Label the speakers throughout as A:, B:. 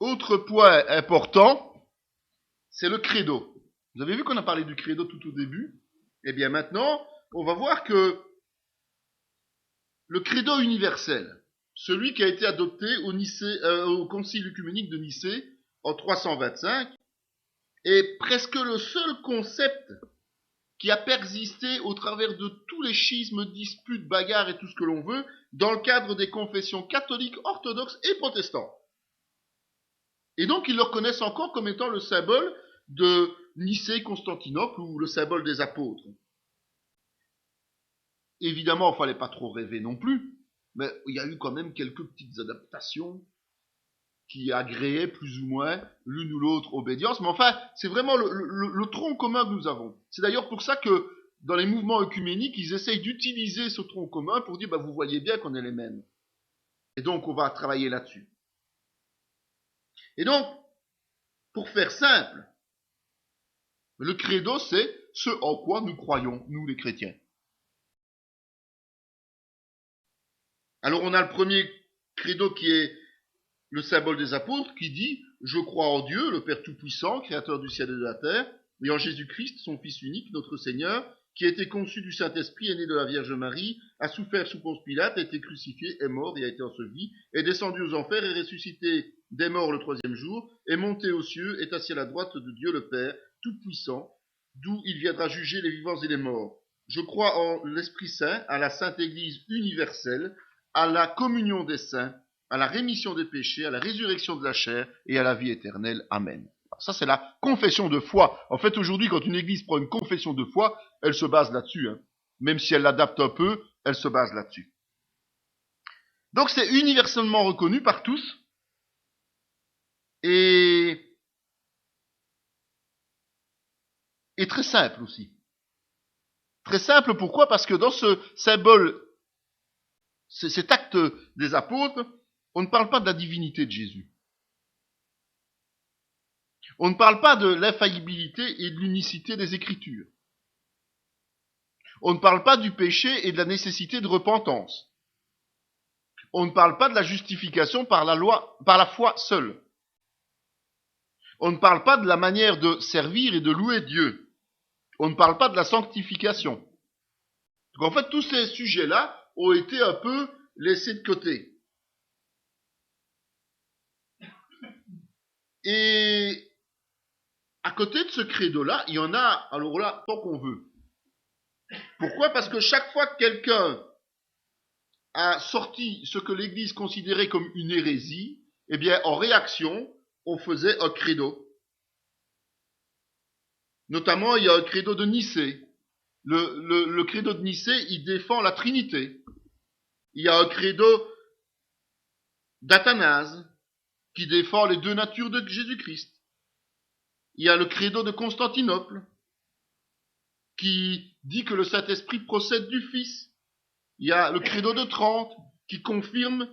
A: Autre point important, c'est le credo. Vous avez vu qu'on a parlé du credo tout au début? Eh bien maintenant, on va voir que le credo universel, celui qui a été adopté au Concile œcuménique de Nicée en 325, est presque le seul concept qui a persisté au travers de tous les schismes, disputes, bagarres et tout ce que l'on veut, dans le cadre des confessions catholiques, orthodoxes et protestantes. Et donc, ils le reconnaissent encore comme étant le symbole de Nicée-Constantinople ou le symbole des apôtres. Évidemment, il ne fallait pas trop rêver non plus, mais il y a eu quand même quelques petites adaptations qui agréaient plus ou moins l'une ou l'autre obédience. Mais enfin, c'est vraiment le tronc commun que nous avons. C'est d'ailleurs pour ça que dans les mouvements œcuméniques, ils essayent d'utiliser ce tronc commun pour dire, vous voyez bien qu'on est les mêmes. Et donc, on va travailler là-dessus. Et donc, pour faire simple, le credo, c'est ce en quoi nous croyons, nous les chrétiens. Alors, on a le premier credo qui est le symbole des apôtres, qui dit « Je crois en Dieu, le Père Tout-Puissant, Créateur du ciel et de la terre, et en Jésus-Christ, son Fils unique, notre Seigneur, qui a été conçu du Saint-Esprit, est né de la Vierge Marie, a souffert sous Ponce Pilate, a été crucifié, est mort et a été enseveli, est descendu aux enfers, est ressuscité des morts le troisième jour, est monté aux cieux, est assis à la droite de Dieu le Père, Tout-Puissant, d'où il viendra juger les vivants et les morts. Je crois en l'Esprit Saint, à la Sainte Église universelle, à la communion des saints, à la rémission des péchés, à la résurrection de la chair et à la vie éternelle. Amen. Ça, c'est la confession de foi. En fait, aujourd'hui, quand une église prend une confession de foi, elle se base là-dessus. Même si elle l'adapte un peu, elle se base là-dessus. Donc, c'est universellement reconnu par tous. Et très simple aussi. Très simple, pourquoi? Parce que dans ce symbole, cet acte des apôtres, on ne parle pas de la divinité de Jésus. On ne parle pas de l'infaillibilité et de l'unicité des Écritures. On ne parle pas du péché et de la nécessité de repentance. On ne parle pas de la justification par la foi seule. On ne parle pas de la manière de servir et de louer Dieu. On ne parle pas de la sanctification. Donc en fait, tous ces sujets-là ont été un peu laissés de côté. Et à côté de ce credo-là, il y en a, alors là, tant qu'on veut. Pourquoi? Parce que chaque fois que quelqu'un a sorti ce que l'Église considérait comme une hérésie, eh bien, en réaction, on faisait un credo. Notamment, il y a un credo de Nicée. Le credo de Nicée, il défend la Trinité. Il y a un credo d'Athanase, qui défend les deux natures de Jésus-Christ. Il y a le credo de Constantinople, qui dit que le Saint-Esprit procède du Fils. Il y a le credo de Trente, qui confirme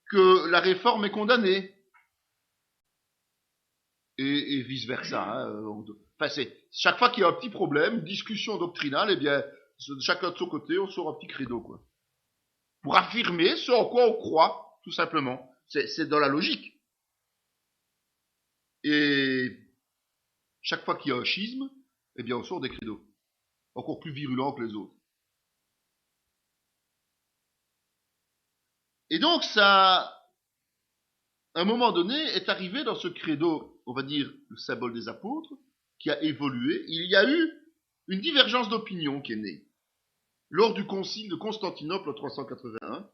A: que la réforme est condamnée. Et vice-versa. Chaque fois qu'il y a un petit problème, une discussion doctrinale, eh bien, chacun de son côté, on sort un petit credo, quoi. Pour affirmer ce en quoi on croit, tout simplement. C'est dans la logique. Et chaque fois qu'il y a un schisme, eh bien, on sort des credos. Encore plus virulents que les autres. Et donc, ça, à un moment donné, est arrivé dans ce credo, on va dire, le symbole des apôtres, qui a évolué. Il y a eu une divergence d'opinion qui est née lors du concile de Constantinople en 381.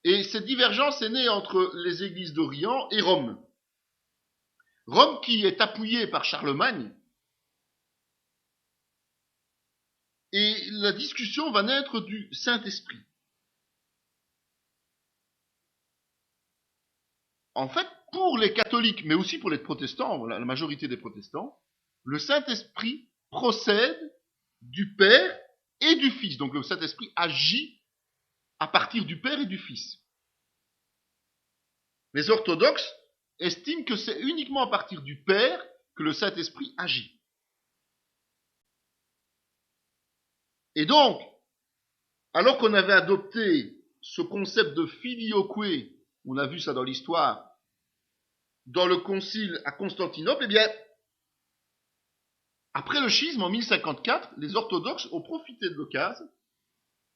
A: Et cette divergence est née entre les églises d'Orient et Rome. Rome qui est appuyée par Charlemagne. Et la discussion va naître du Saint-Esprit. En fait, pour les catholiques, mais aussi pour les protestants, la majorité des protestants, le Saint-Esprit procède du Père et du Fils. Donc le Saint-Esprit agit à partir du Père et du Fils. Les orthodoxes estiment que c'est uniquement à partir du Père que le Saint-Esprit agit. Et donc, alors qu'on avait adopté ce concept de filioque, on a vu ça dans l'histoire, dans le concile à Constantinople, eh bien, après le schisme en 1054, les orthodoxes ont profité de l'occasion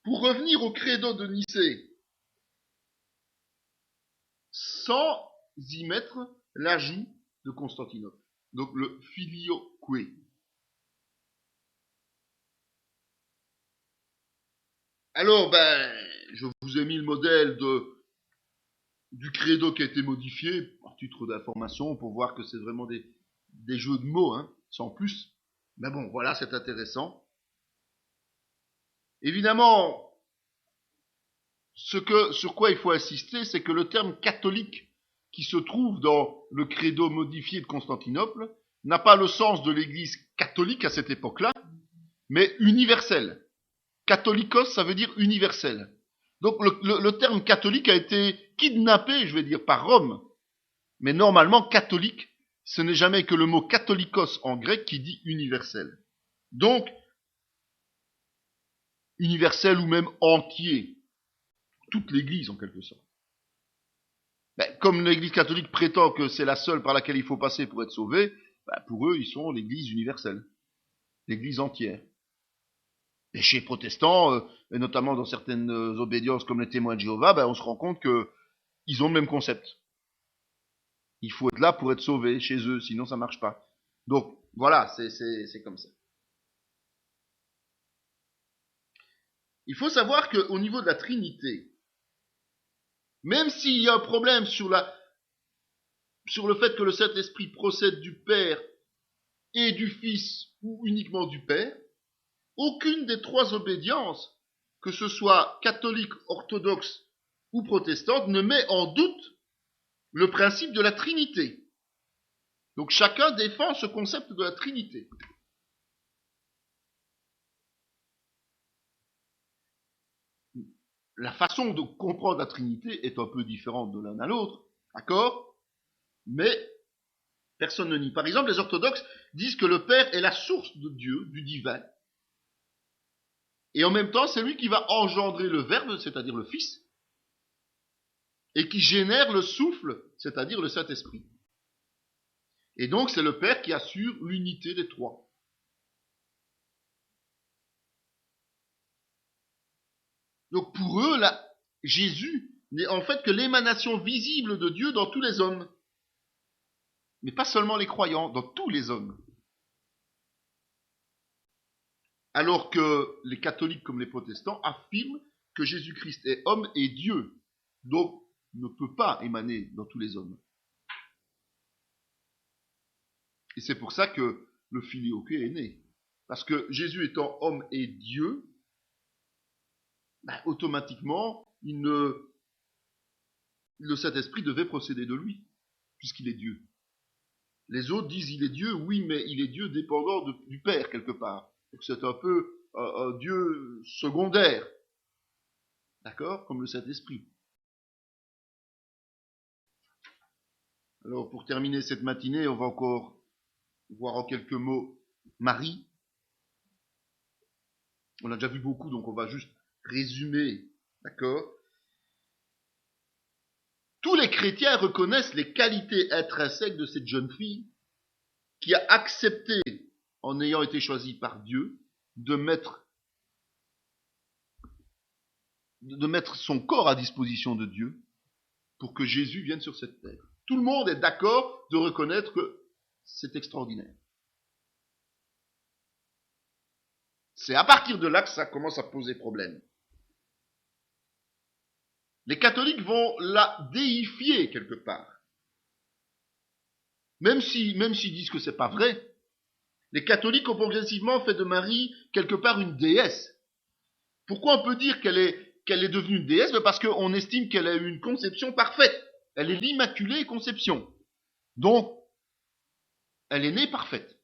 A: pour revenir au credo de Nicée sans y mettre l'ajout de Constantinople. Donc le filioque. Alors, je vous ai mis le modèle du credo qui a été modifié, à titre d'information, pour voir que c'est vraiment des jeux de mots, hein, sans plus. Mais bon, voilà, c'est intéressant. Évidemment, sur quoi il faut insister, c'est que le terme catholique qui se trouve dans le credo modifié de Constantinople n'a pas le sens de l'Église catholique à cette époque-là, mais universel. Catholicos, ça veut dire universel. Donc le terme catholique a été kidnappé, je vais dire, par Rome. Mais normalement, catholique, ce n'est jamais que le mot catholicos en grec qui dit universel. Donc, universel ou même entier. Toute l'Église, en quelque sorte. Comme l'Église catholique prétend que c'est la seule par laquelle il faut passer pour être sauvé, pour eux, ils sont l'Église universelle. L'Église entière. Et chez les protestants, et notamment dans certaines obédiences comme les témoins de Jéhovah, on se rend compte qu'ils ont le même concept. Il faut être là pour être sauvé chez eux, sinon ça marche pas. Donc voilà, c'est comme ça. Il faut savoir qu'au niveau de la Trinité, même s'il y a un problème sur le fait que le Saint-Esprit procède du Père et du Fils ou uniquement du Père, aucune des trois obédiences, que ce soit catholique, orthodoxe ou protestante, ne met en doute le principe de la Trinité. Donc chacun défend ce concept de la Trinité. La façon de comprendre la Trinité est un peu différente de l'un à l'autre, d'accord? Mais personne ne nie. Par exemple, les orthodoxes disent que le Père est la source de Dieu, du divin. Et en même temps, c'est lui qui va engendrer le Verbe, c'est-à-dire le Fils, et qui génère le souffle, c'est-à-dire le Saint-Esprit. Et donc, c'est le Père qui assure l'unité des trois. Donc, pour eux, Jésus n'est en fait que l'émanation visible de Dieu dans tous les hommes. Mais pas seulement les croyants, dans tous les hommes. Alors que les catholiques comme les protestants affirment que Jésus-Christ est homme et Dieu, donc ne peut pas émaner dans tous les hommes. Et c'est pour ça que le filioque est né. Parce que Jésus étant homme et Dieu, automatiquement, le Saint-Esprit devait procéder de lui, puisqu'il est Dieu. Les autres disent il est Dieu, oui, mais il est Dieu dépendant du Père quelque part. Donc c'est un peu un Dieu secondaire. D'accord? Comme le Saint-Esprit. Alors pour terminer cette matinée, on va encore voir en quelques mots Marie. On a déjà vu beaucoup, donc on va juste résumer. D'accord? Tous les chrétiens reconnaissent les qualités intrinsèques de cette jeune fille qui a accepté, en ayant été choisie par Dieu, de mettre son corps à disposition de Dieu pour que Jésus vienne sur cette terre. Tout le monde est d'accord de reconnaître que c'est extraordinaire. C'est à partir de là que ça commence à poser problème. Les catholiques vont la déifier quelque part. Même s'ils disent que c'est pas vrai, les catholiques ont progressivement fait de Marie quelque part une déesse. Pourquoi on peut dire qu'elle est devenue une déesse? Parce qu'on estime qu'elle a eu une conception parfaite. Elle est l'Immaculée Conception. Donc, elle est née parfaite.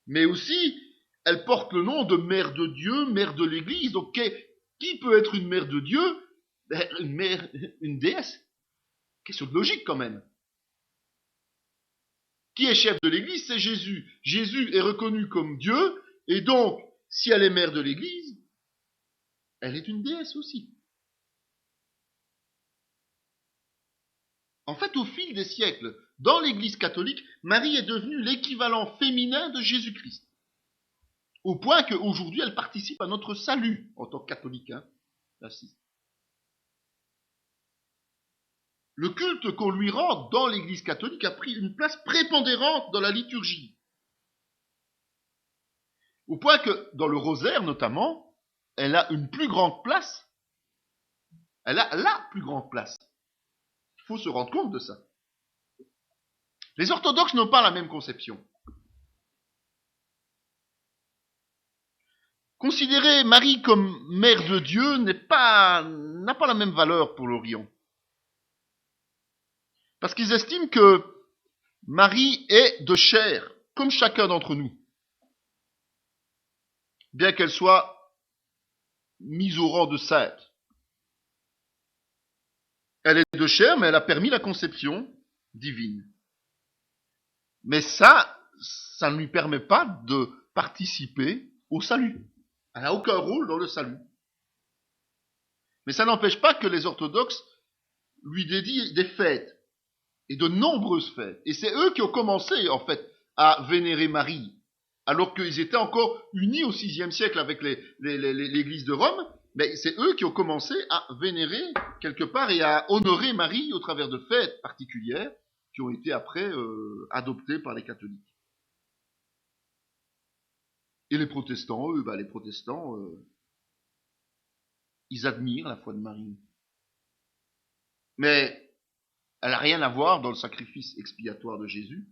A: Mais aussi, elle porte le nom de mère de Dieu, mère de l'Église. Donc, qui peut être une mère de Dieu? Une déesse. Question de logique quand même. Qui est chef de l'Église? C'est Jésus. Jésus est reconnu comme Dieu, et donc, si elle est mère de l'Église, elle est une déesse aussi. En fait, au fil des siècles, dans l'Église catholique, Marie est devenue l'équivalent féminin de Jésus-Christ. Au point qu'aujourd'hui, elle participe à notre salut en tant que catholique. Le culte qu'on lui rend dans l'Église catholique a pris une place prépondérante dans la liturgie. Au point que, dans le rosaire notamment, elle a une plus grande place. Elle a la plus grande place. Il faut se rendre compte de ça. Les orthodoxes n'ont pas la même conception. Considérer Marie comme mère de Dieu n'a pas la même valeur pour l'Orient. Parce qu'ils estiment que Marie est de chair, comme chacun d'entre nous. Bien qu'elle soit mise au rang de sainte. Elle est de chair, mais elle a permis la conception divine. Mais ça ne lui permet pas de participer au salut. Elle n'a aucun rôle dans le salut. Mais ça n'empêche pas que les orthodoxes lui dédient des fêtes, et de nombreuses fêtes. Et c'est eux qui ont commencé, en fait, à vénérer Marie, alors qu'ils étaient encore unis au VIe siècle avec l'Église de Rome, mais c'est eux qui ont commencé à vénérer quelque part et à honorer Marie au travers de fêtes particulières qui ont été après adoptées par les catholiques. Et les protestants, eux, ils admirent la foi de Marie. Mais elle n'a rien à voir dans le sacrifice expiatoire de Jésus.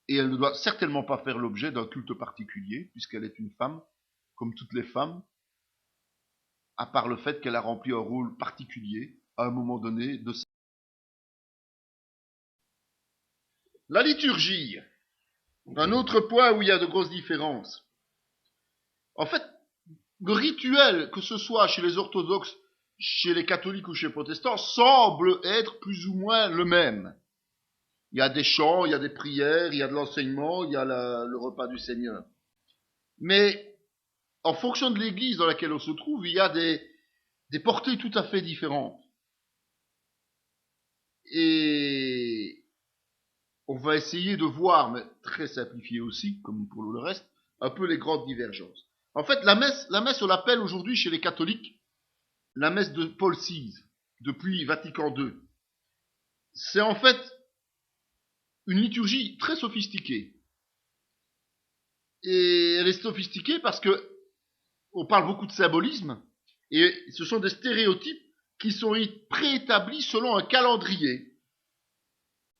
A: Et elle ne doit certainement pas faire l'objet d'un culte particulier, puisqu'elle est une femme, comme toutes les femmes, à part le fait qu'elle a rempli un rôle particulier à un moment donné de sa vie. La liturgie, un autre point où il y a de grosses différences. En fait, le rituel, que ce soit chez les orthodoxes, chez les catholiques ou chez les protestants, semble être plus ou moins le même. Il y a des chants, il y a des prières, il y a de l'enseignement, il y a le repas du Seigneur. Mais en fonction de l'église dans laquelle on se trouve, il y a des portées tout à fait différentes. Et on va essayer de voir, mais très simplifié aussi, comme pour le reste, un peu les grandes divergences. En fait, la messe, on l'appelle aujourd'hui chez les catholiques la messe de Paul VI, depuis Vatican II. C'est en fait une liturgie très sophistiquée. Et elle est sophistiquée parce que on parle beaucoup de symbolisme, et ce sont des stéréotypes qui sont préétablis selon un calendrier.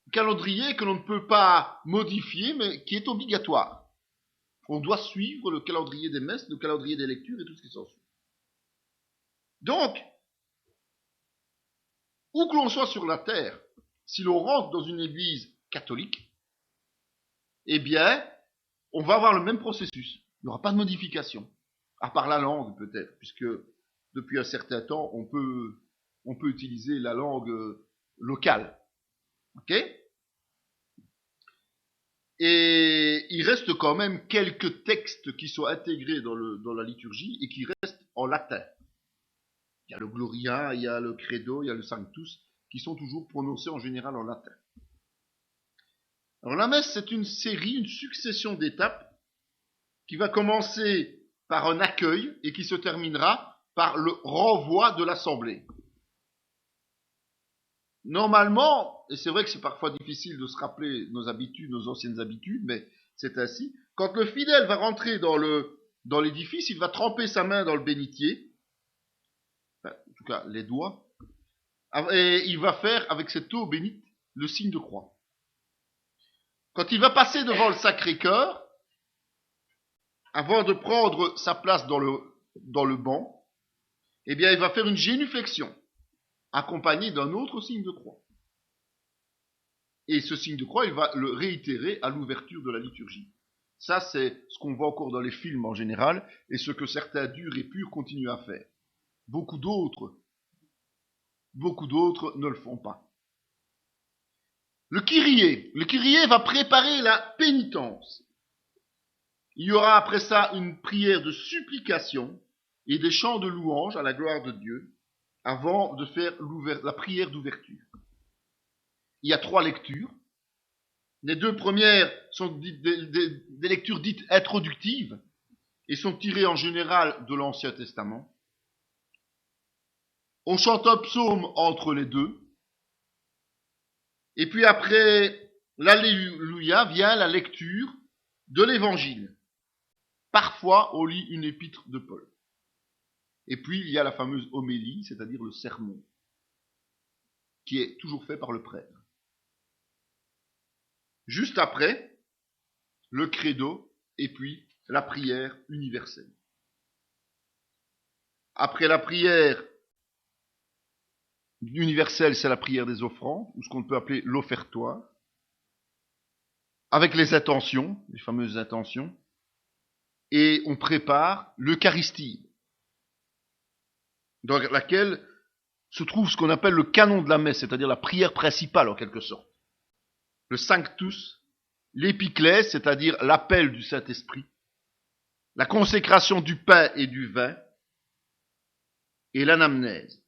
A: Un calendrier que l'on ne peut pas modifier, mais qui est obligatoire. On doit suivre le calendrier des messes, le calendrier des lectures et tout ce qui s'ensuit. Donc, où que l'on soit sur la terre, si l'on rentre dans une église catholique, eh bien, on va avoir le même processus. Il n'y aura pas de modification. À part la langue, peut-être, puisque depuis un certain temps, on peut utiliser la langue locale. Ok ? Et il reste quand même quelques textes qui sont intégrés dans la liturgie et qui restent en latin. Il y a le Gloria, il y a le Credo, il y a le Sanctus, qui sont toujours prononcés en général en latin. Alors la messe, c'est une série, une succession d'étapes qui va commencer par un accueil et qui se terminera par le renvoi de l'assemblée. Normalement, et c'est vrai que c'est parfois difficile de se rappeler nos habitudes, nos anciennes habitudes, mais c'est ainsi, quand le fidèle va rentrer dans l'édifice, il va tremper sa main dans le bénitier, enfin, en tout cas les doigts, et il va faire avec cette eau bénite le signe de croix. Quand il va passer devant le Sacré-Cœur, avant de prendre sa place dans le banc, eh bien il va faire une génuflexion, accompagné d'un autre signe de croix. Et ce signe de croix, il va le réitérer à l'ouverture de la liturgie. Ça, c'est ce qu'on voit encore dans les films en général, et ce que certains durs et purs continuent à faire. Beaucoup d'autres ne le font pas. Le Kyrie va préparer la pénitence. Il y aura après ça une prière de supplication et des chants de louange à la gloire de Dieu, avant de faire la prière d'ouverture. il y a 3 lectures. Les 2 premières sont des lectures dites introductives et sont tirées en général de l'Ancien Testament. On chante un psaume entre les 2. Et puis après l'Alléluia vient la lecture de l'Évangile. Parfois, on lit une épître de Paul. Et puis, il y a la fameuse homélie, c'est-à-dire le sermon, qui est toujours fait par le prêtre. Juste après, le credo et puis la prière universelle. Après la prière universelle, c'est la prière des offrandes, ou ce qu'on peut appeler l'offertoire, avec les intentions, les fameuses intentions, et on prépare l'Eucharistie, dans laquelle se trouve ce qu'on appelle le canon de la messe, c'est-à-dire la prière principale en quelque sorte. Le Sanctus, l'épiclèse, c'est-à-dire l'appel du Saint-Esprit, la consécration du pain et du vin, et l'anamnèse.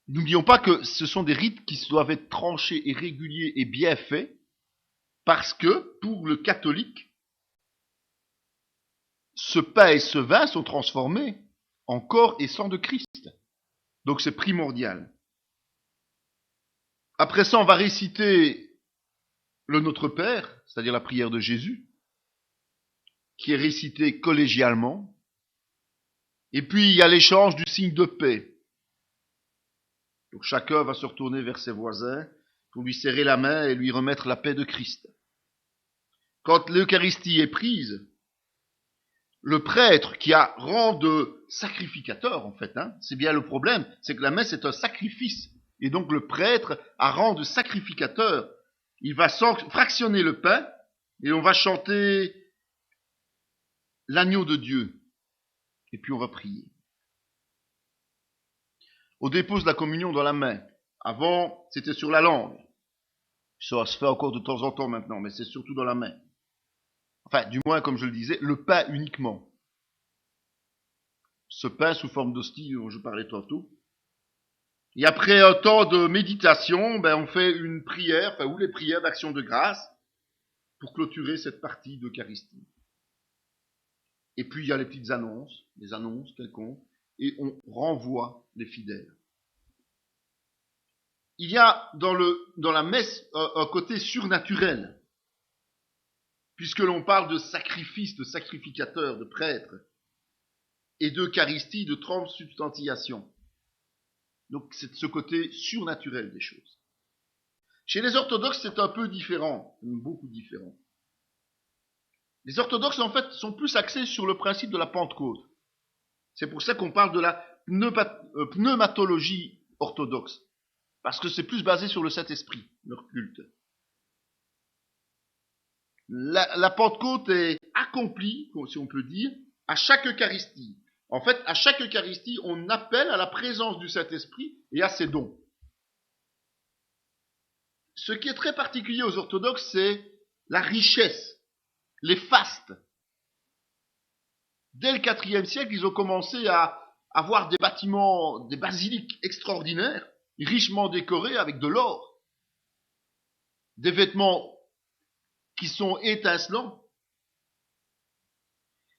A: N'oublions pas que ce sont des rites qui doivent être tranchés et réguliers et bien faits, parce que, pour le catholique, ce pain et ce vin sont transformés en corps et sang de Christ. Donc c'est primordial. Après ça, on va réciter le Notre Père, c'est-à-dire la prière de Jésus, qui est récitée collégialement. Et puis il y a l'échange du signe de paix. Donc chacun va se retourner vers ses voisins pour lui serrer la main et lui remettre la paix de Christ. Quand l'Eucharistie est prise, le prêtre qui a rang de sacrificateur, en fait, c'est bien le problème, c'est que la messe est un sacrifice. Et donc le prêtre a rang de sacrificateur. Il va fractionner le pain et on va chanter l'agneau de Dieu. Et puis on va prier. On dépose la communion dans la main. Avant, c'était sur la langue. Ça se fait encore de temps en temps maintenant, mais c'est surtout dans la main. Enfin, du moins, comme je le disais, le pain uniquement. Ce pain sous forme d'hostie dont je parlais tantôt. Et après un temps de méditation, on fait une prière, ou les prières d'action de grâce, pour clôturer cette partie d'Eucharistie. Et puis il y a les petites annonces, les annonces quelconques, et on renvoie les fidèles. Il y a dans la messe un côté surnaturel, puisque l'on parle de sacrifice, de sacrificateur, de prêtre, et d'Eucharistie, de transubstantiation. Donc c'est ce côté surnaturel des choses. Chez les orthodoxes, c'est un peu différent, beaucoup différent. Les orthodoxes, en fait, sont plus axés sur le principe de la Pentecôte. C'est pour ça qu'on parle de la pneumatologie orthodoxe, parce que c'est plus basé sur le Saint-Esprit, leur culte. La Pentecôte est accomplie, si on peut dire, à chaque Eucharistie. En fait, à chaque Eucharistie, on appelle à la présence du Saint-Esprit et à ses dons. Ce qui est très particulier aux orthodoxes, c'est la richesse, les fastes. Dès le IVe siècle, ils ont commencé à avoir des bâtiments, des basiliques extraordinaires, richement décorés avec de l'or, des vêtements qui sont étincelants.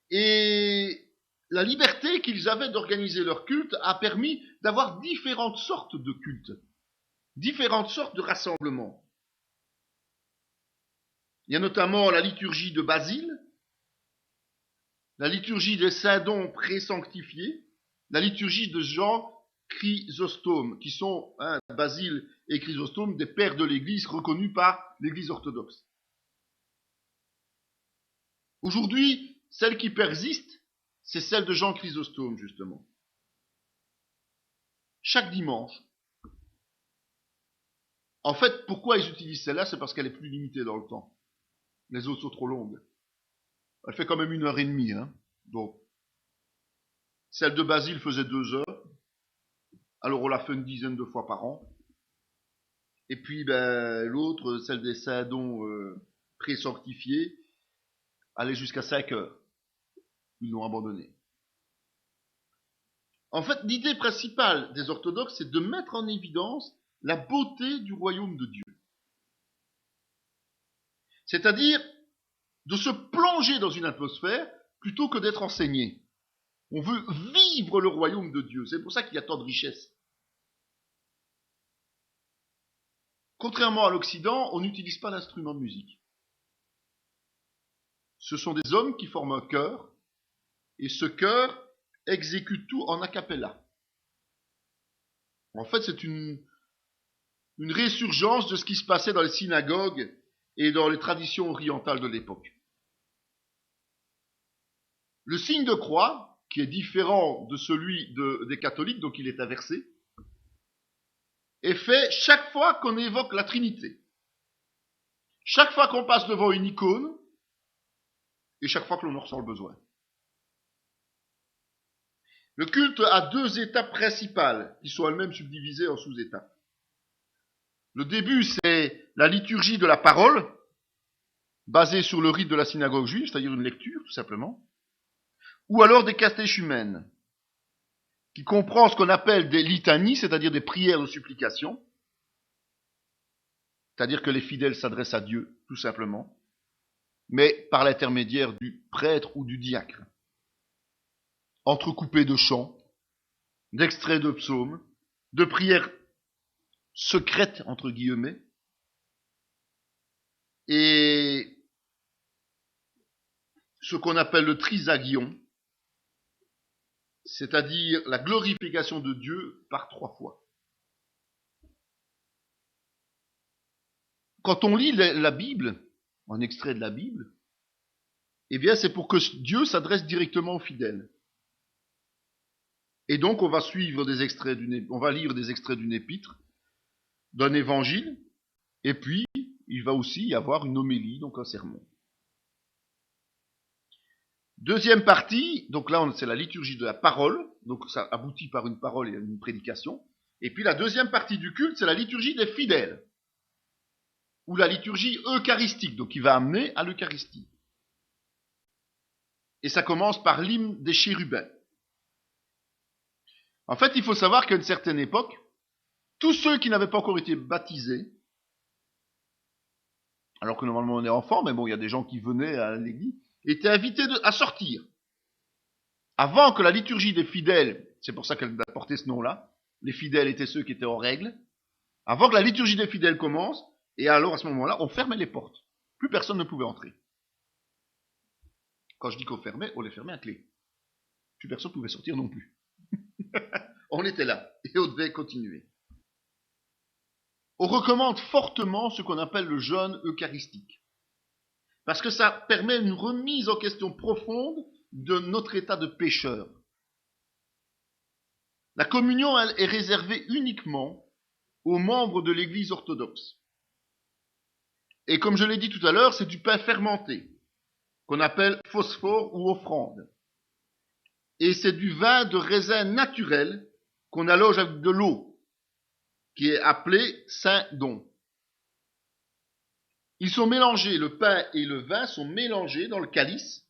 A: Et la liberté qu'ils avaient d'organiser leur culte a permis d'avoir différentes sortes de cultes, différentes sortes de rassemblements. Il y a notamment la liturgie de Basile, la liturgie des saints-dons pré-sanctifiés, la liturgie de Jean Chrysostome, qui sont, Basile et Chrysostome, des pères de l'Église reconnus par l'Église orthodoxe. Aujourd'hui, celle qui persiste, c'est celle de Jean Chrysostome, justement. Chaque dimanche. En fait, pourquoi ils utilisent celle-là? C'est parce qu'elle est plus limitée dans le temps. Les autres sont trop longues. Elle fait quand même 1h30, Donc, celle de Basile faisait 2 heures. Alors, on l'a fait une dizaine de fois par an. Et puis, l'autre, celle des saints-dons pré-sanctifiés, allait jusqu'à 5 heures. Ils l'ont abandonné. En fait, l'idée principale des orthodoxes, c'est de mettre en évidence la beauté du royaume de Dieu. C'est-à-dire de se plonger dans une atmosphère plutôt que d'être enseigné. On veut vivre le royaume de Dieu. C'est pour ça qu'il y a tant de richesses. Contrairement à l'Occident, on n'utilise pas d'instrument de musique. Ce sont des hommes qui forment un chœur, et ce chœur exécute tout en a cappella. En fait, c'est une résurgence de ce qui se passait dans les synagogues et dans les traditions orientales de l'époque. Le signe de croix, qui est différent de celui des catholiques, donc il est inversé, est fait chaque fois qu'on évoque la Trinité. Chaque fois qu'on passe devant une icône, et chaque fois que l'on en ressent le besoin. Le culte a deux étapes principales, qui sont elles-mêmes subdivisées en sous-étapes. Le début, c'est la liturgie de la parole, basée sur le rite de la synagogue juive, c'est-à-dire une lecture, tout simplement. Ou alors des catéchumènes, qui comprend ce qu'on appelle des litanies, c'est-à-dire des prières de supplication, c'est-à-dire que les fidèles s'adressent à Dieu, tout simplement, mais par l'intermédiaire du prêtre ou du diacre. Entrecoupés de chants, d'extraits de psaumes, de prières secrètes, entre guillemets, et ce qu'on appelle le trisagion, c'est-à-dire la glorification de Dieu par 3 fois. Quand on lit la Bible, un extrait de la Bible, eh bien c'est pour que Dieu s'adresse directement aux fidèles. Et donc on va lire des extraits d'une épître, d'un évangile, et puis il va aussi y avoir une homélie, donc un sermon. Deuxième partie, donc là c'est la liturgie de la parole, donc ça aboutit par une parole et une prédication. Et puis la deuxième partie du culte, c'est la liturgie des fidèles, ou la liturgie eucharistique, donc qui va amener à l'Eucharistie. Et ça commence par l'hymne des chérubins. En fait, il faut savoir qu'à une certaine époque, tous ceux qui n'avaient pas encore été baptisés, alors que normalement on est enfant, mais bon, il y a des gens qui venaient à l'église, étaient invités à sortir. Avant que la liturgie des fidèles, c'est pour ça qu'elle a porté ce nom-là, les fidèles étaient ceux qui étaient en règle, avant que la liturgie des fidèles commence, et alors à ce moment-là, on fermait les portes. Plus personne ne pouvait entrer. Quand je dis qu'on fermait, on les fermait à clé. Plus personne ne pouvait sortir non plus. On était là, et on devait continuer. On recommande fortement ce qu'on appelle le jeûne eucharistique. Parce que ça permet une remise en question profonde de notre état de pécheur. La communion, elle, est réservée uniquement aux membres de l'Église orthodoxe. Et comme je l'ai dit tout à l'heure, c'est du pain fermenté, qu'on appelle phosphore ou offrande. Et c'est du vin de raisin naturel qu'on allonge avec de l'eau, qui est appelé saint-don. Ils sont mélangés, le pain et le vin sont mélangés dans le calice.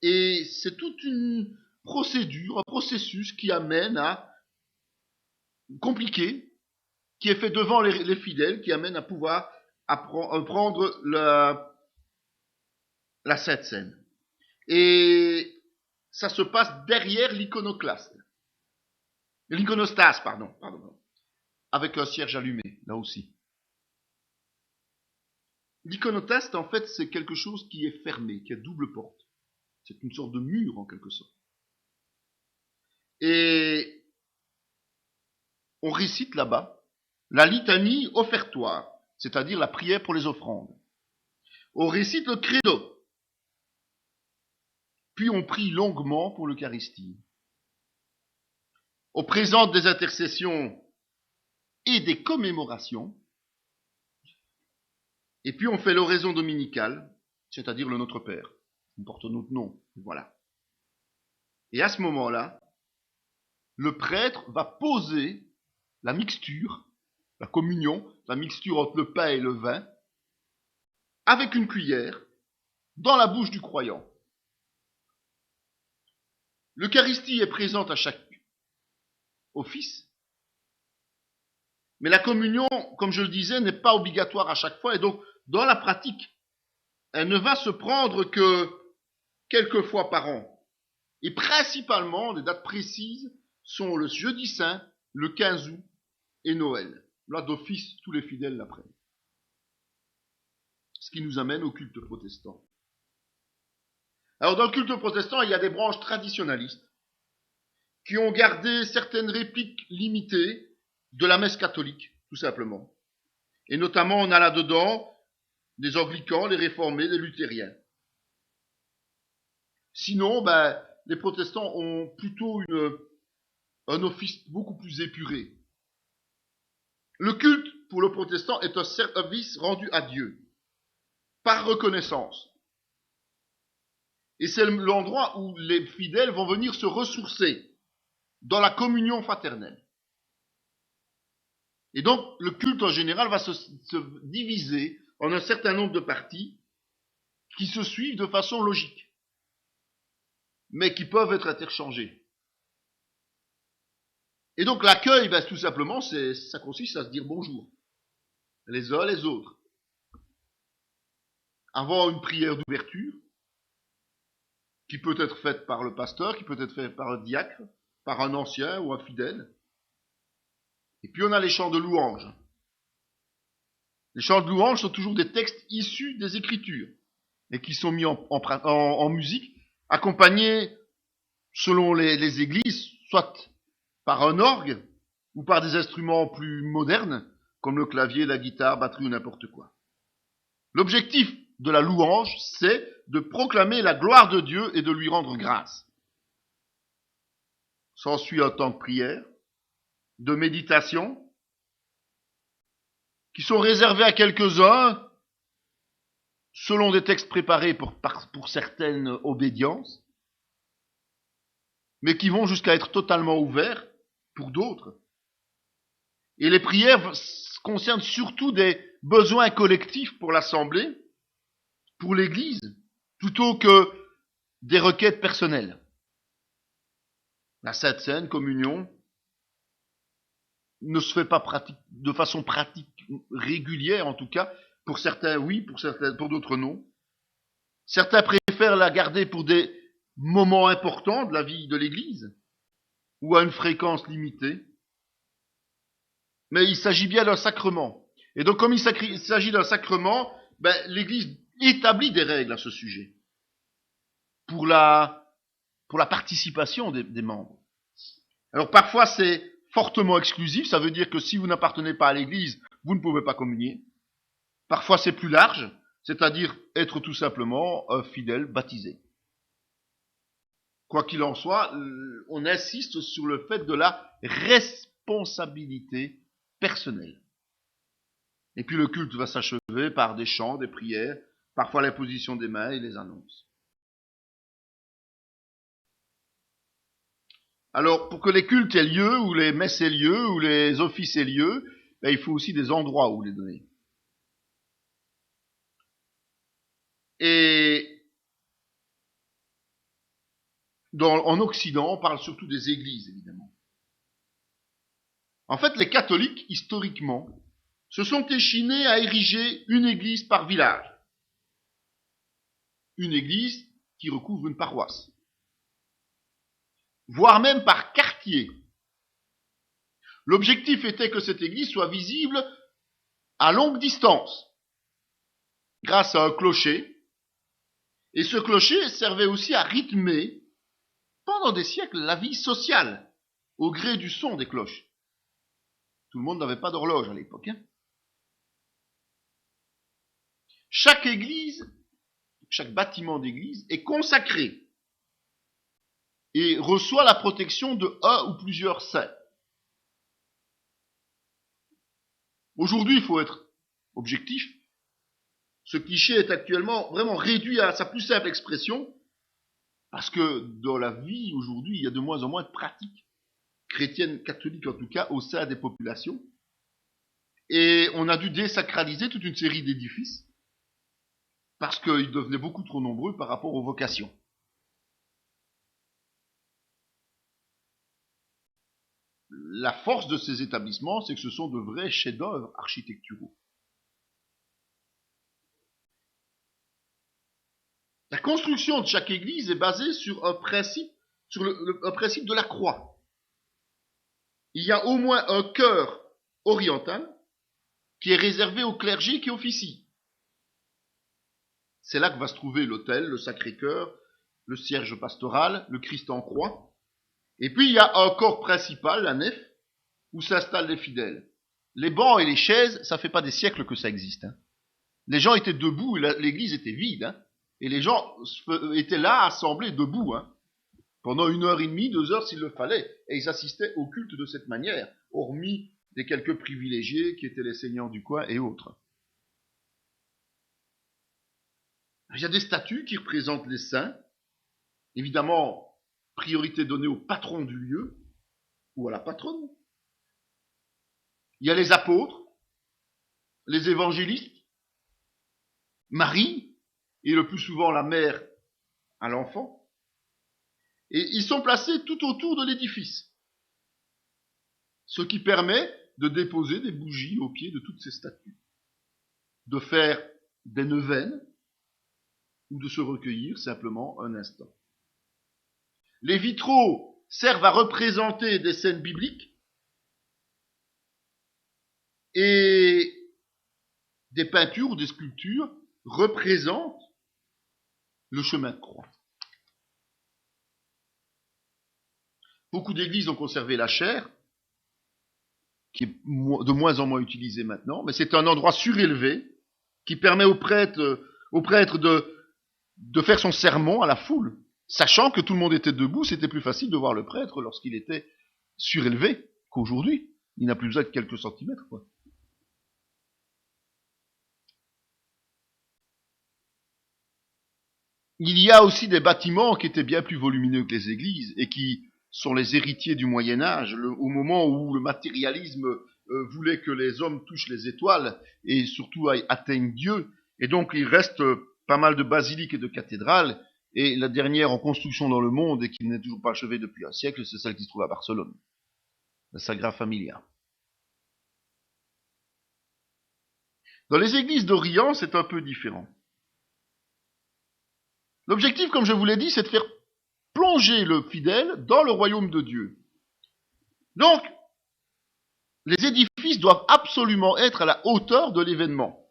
A: Et c'est toute une procédure, un processus qui amène à compliqué, qui est fait devant les fidèles, qui amène à pouvoir prendre la Sainte Seine. Et ça se passe derrière l'iconostase, avec un cierge allumé, là aussi. L'iconostase, en fait, c'est quelque chose qui est fermé, qui a double porte. C'est une sorte de mur, en quelque sorte. Et on récite là-bas la litanie offertoire, c'est-à-dire la prière pour les offrandes. On récite le credo. Puis on prie longuement pour l'Eucharistie. On présente des intercessions et des commémorations. Et puis on fait l'oraison dominicale, c'est-à-dire le Notre Père. On porte notre nom, voilà. Et à ce moment-là, le prêtre va poser la mixture, la communion, la mixture entre le pain et le vin, avec une cuillère, dans la bouche du croyant. L'Eucharistie est présente à chaque office, Mais la communion, comme je le disais, n'est pas obligatoire à chaque fois, et donc, dans la pratique, elle ne va se prendre que quelques fois par an. Et principalement, les dates précises sont le jeudi saint, le 15 août et Noël. Là, d'office, tous les fidèles l'apprennent. Ce qui nous amène au culte protestant. Alors, dans le culte protestant, il y a des branches traditionnalistes qui ont gardé certaines répliques limitées de la messe catholique, tout simplement. Et notamment, on a là-dedans des anglicans, les réformés, les luthériens. Sinon, les protestants ont plutôt un office beaucoup plus épuré. Le culte, pour le protestant, est un service rendu à Dieu, par reconnaissance. Et c'est l'endroit où les fidèles vont venir se ressourcer dans la communion fraternelle. Et donc, le culte en général va se diviser en un certain nombre de parties qui se suivent de façon logique, mais qui peuvent être interchangées. Et donc, l'accueil, tout simplement, ça consiste à se dire bonjour, les uns les autres. Avant une prière d'ouverture, qui peut être faite par le pasteur, qui peut être faite par un diacre, par un ancien ou un fidèle. Et puis on a les chants de louange. Les chants de louange sont toujours des textes issus des Écritures et qui sont mis en musique, accompagnés, selon les églises, soit par un orgue ou par des instruments plus modernes, comme le clavier, la guitare, batterie ou n'importe quoi. L'objectif de la louange, c'est de proclamer la gloire de Dieu et de lui rendre grâce. S'ensuit un temps de prière, de méditation, qui sont réservés à quelques-uns, selon des textes préparés pour certaines obédiences, mais qui vont jusqu'à être totalement ouverts pour d'autres. Et les prières concernent surtout des besoins collectifs pour l'Assemblée, pour l'Église, plutôt que des requêtes personnelles. La Sainte Seine, communion, ne se fait pas de façon pratique, régulière en tout cas. Pour certains, oui, pour d'autres, non. Certains préfèrent la garder pour des moments importants de la vie de l'Église, ou à une fréquence limitée. Mais il s'agit bien d'un sacrement. Et donc, comme il s'agit d'un sacrement, l'Église établit des règles à ce sujet pour la participation des membres. Alors, parfois, c'est fortement exclusif, ça veut dire que si vous n'appartenez pas à l'Église, vous ne pouvez pas communier. Parfois, c'est plus large, c'est-à-dire être tout simplement un fidèle baptisé. Quoi qu'il en soit, on insiste sur le fait de la responsabilité personnelle. Et puis le culte va s'achever par des chants, des prières, parfois l'imposition des mains et les annonces. Alors, pour que les cultes aient lieu, ou les messes aient lieu, ou les offices aient lieu, il faut aussi des endroits où les donner. Et en Occident, on parle surtout des églises, évidemment. En fait, les catholiques, historiquement, se sont échinés à ériger une église par village. Une église qui recouvre une paroisse. Voire même par quartier. L'objectif était que cette église soit visible à longue distance, grâce à un clocher. Et ce clocher servait aussi à rythmer, pendant des siècles, la vie sociale, au gré du son des cloches. Tout le monde n'avait pas d'horloge à l'époque. Chaque église, chaque bâtiment d'église est consacré et reçoit la protection de un ou plusieurs saints. Aujourd'hui, il faut être objectif. Ce cliché est actuellement vraiment réduit à sa plus simple expression, parce que dans la vie aujourd'hui, il y a de moins en moins de pratiques chrétiennes, catholiques en tout cas, au sein des populations. Et on a dû désacraliser toute une série d'édifices, parce qu'ils devenaient beaucoup trop nombreux par rapport aux vocations. la force de ces établissements, c'est que ce sont de vrais chefs-d'œuvre architecturaux. La construction de chaque église est basée sur un principe, un principe de la croix. Il y a au moins un chœur oriental qui est réservé au clergé qui officie. C'est là que va se trouver l'autel, le Sacré-Cœur, le cierge pastoral, le Christ en croix. Et puis il y a un corps principal, la nef, où s'installent les fidèles. Les bancs et les chaises, ça fait pas des siècles que ça existe. Les gens étaient debout, et l'église était vide. Et les gens étaient là, assemblés, debout. Pendant 1h30, 2 heures s'il le fallait. Et ils assistaient au culte de cette manière, hormis des quelques privilégiés qui étaient les seigneurs du coin et autres. Il y a des statues qui représentent les saints. Évidemment, priorité donnée au patron du lieu ou à la patronne. Il y a les apôtres, les évangélistes, Marie, et le plus souvent la mère à l'enfant. Et ils sont placés tout autour de l'édifice. Ce qui permet de déposer des bougies au pied de toutes ces statues. De faire des neuvaines ou de se recueillir simplement un instant. Les vitraux servent à représenter des scènes bibliques et des peintures ou des sculptures représentent le chemin de croix. Beaucoup d'églises ont conservé la chaire, qui est de moins en moins utilisée maintenant, mais c'est un endroit surélevé qui permet au prêtre de faire son sermon à la foule. Sachant que tout le monde était debout, c'était plus facile de voir le prêtre lorsqu'il était surélevé qu'aujourd'hui. Il n'a plus besoin de quelques centimètres, quoi. Il y a aussi des bâtiments qui étaient bien plus volumineux que les églises et qui sont les héritiers du Moyen-Âge, au moment où le matérialisme voulait que les hommes touchent les étoiles et surtout atteignent Dieu. Et donc il reste pas mal de basiliques et de cathédrales. Et la dernière en construction dans le monde et qui n'est toujours pas achevée depuis un siècle, c'est celle qui se trouve à Barcelone, la Sagrada Familia. Dans les églises d'Orient, c'est un peu différent. L'objectif, comme je vous l'ai dit, c'est de faire plonger le fidèle dans le royaume de Dieu. Donc, les édifices doivent absolument être à la hauteur de l'événement.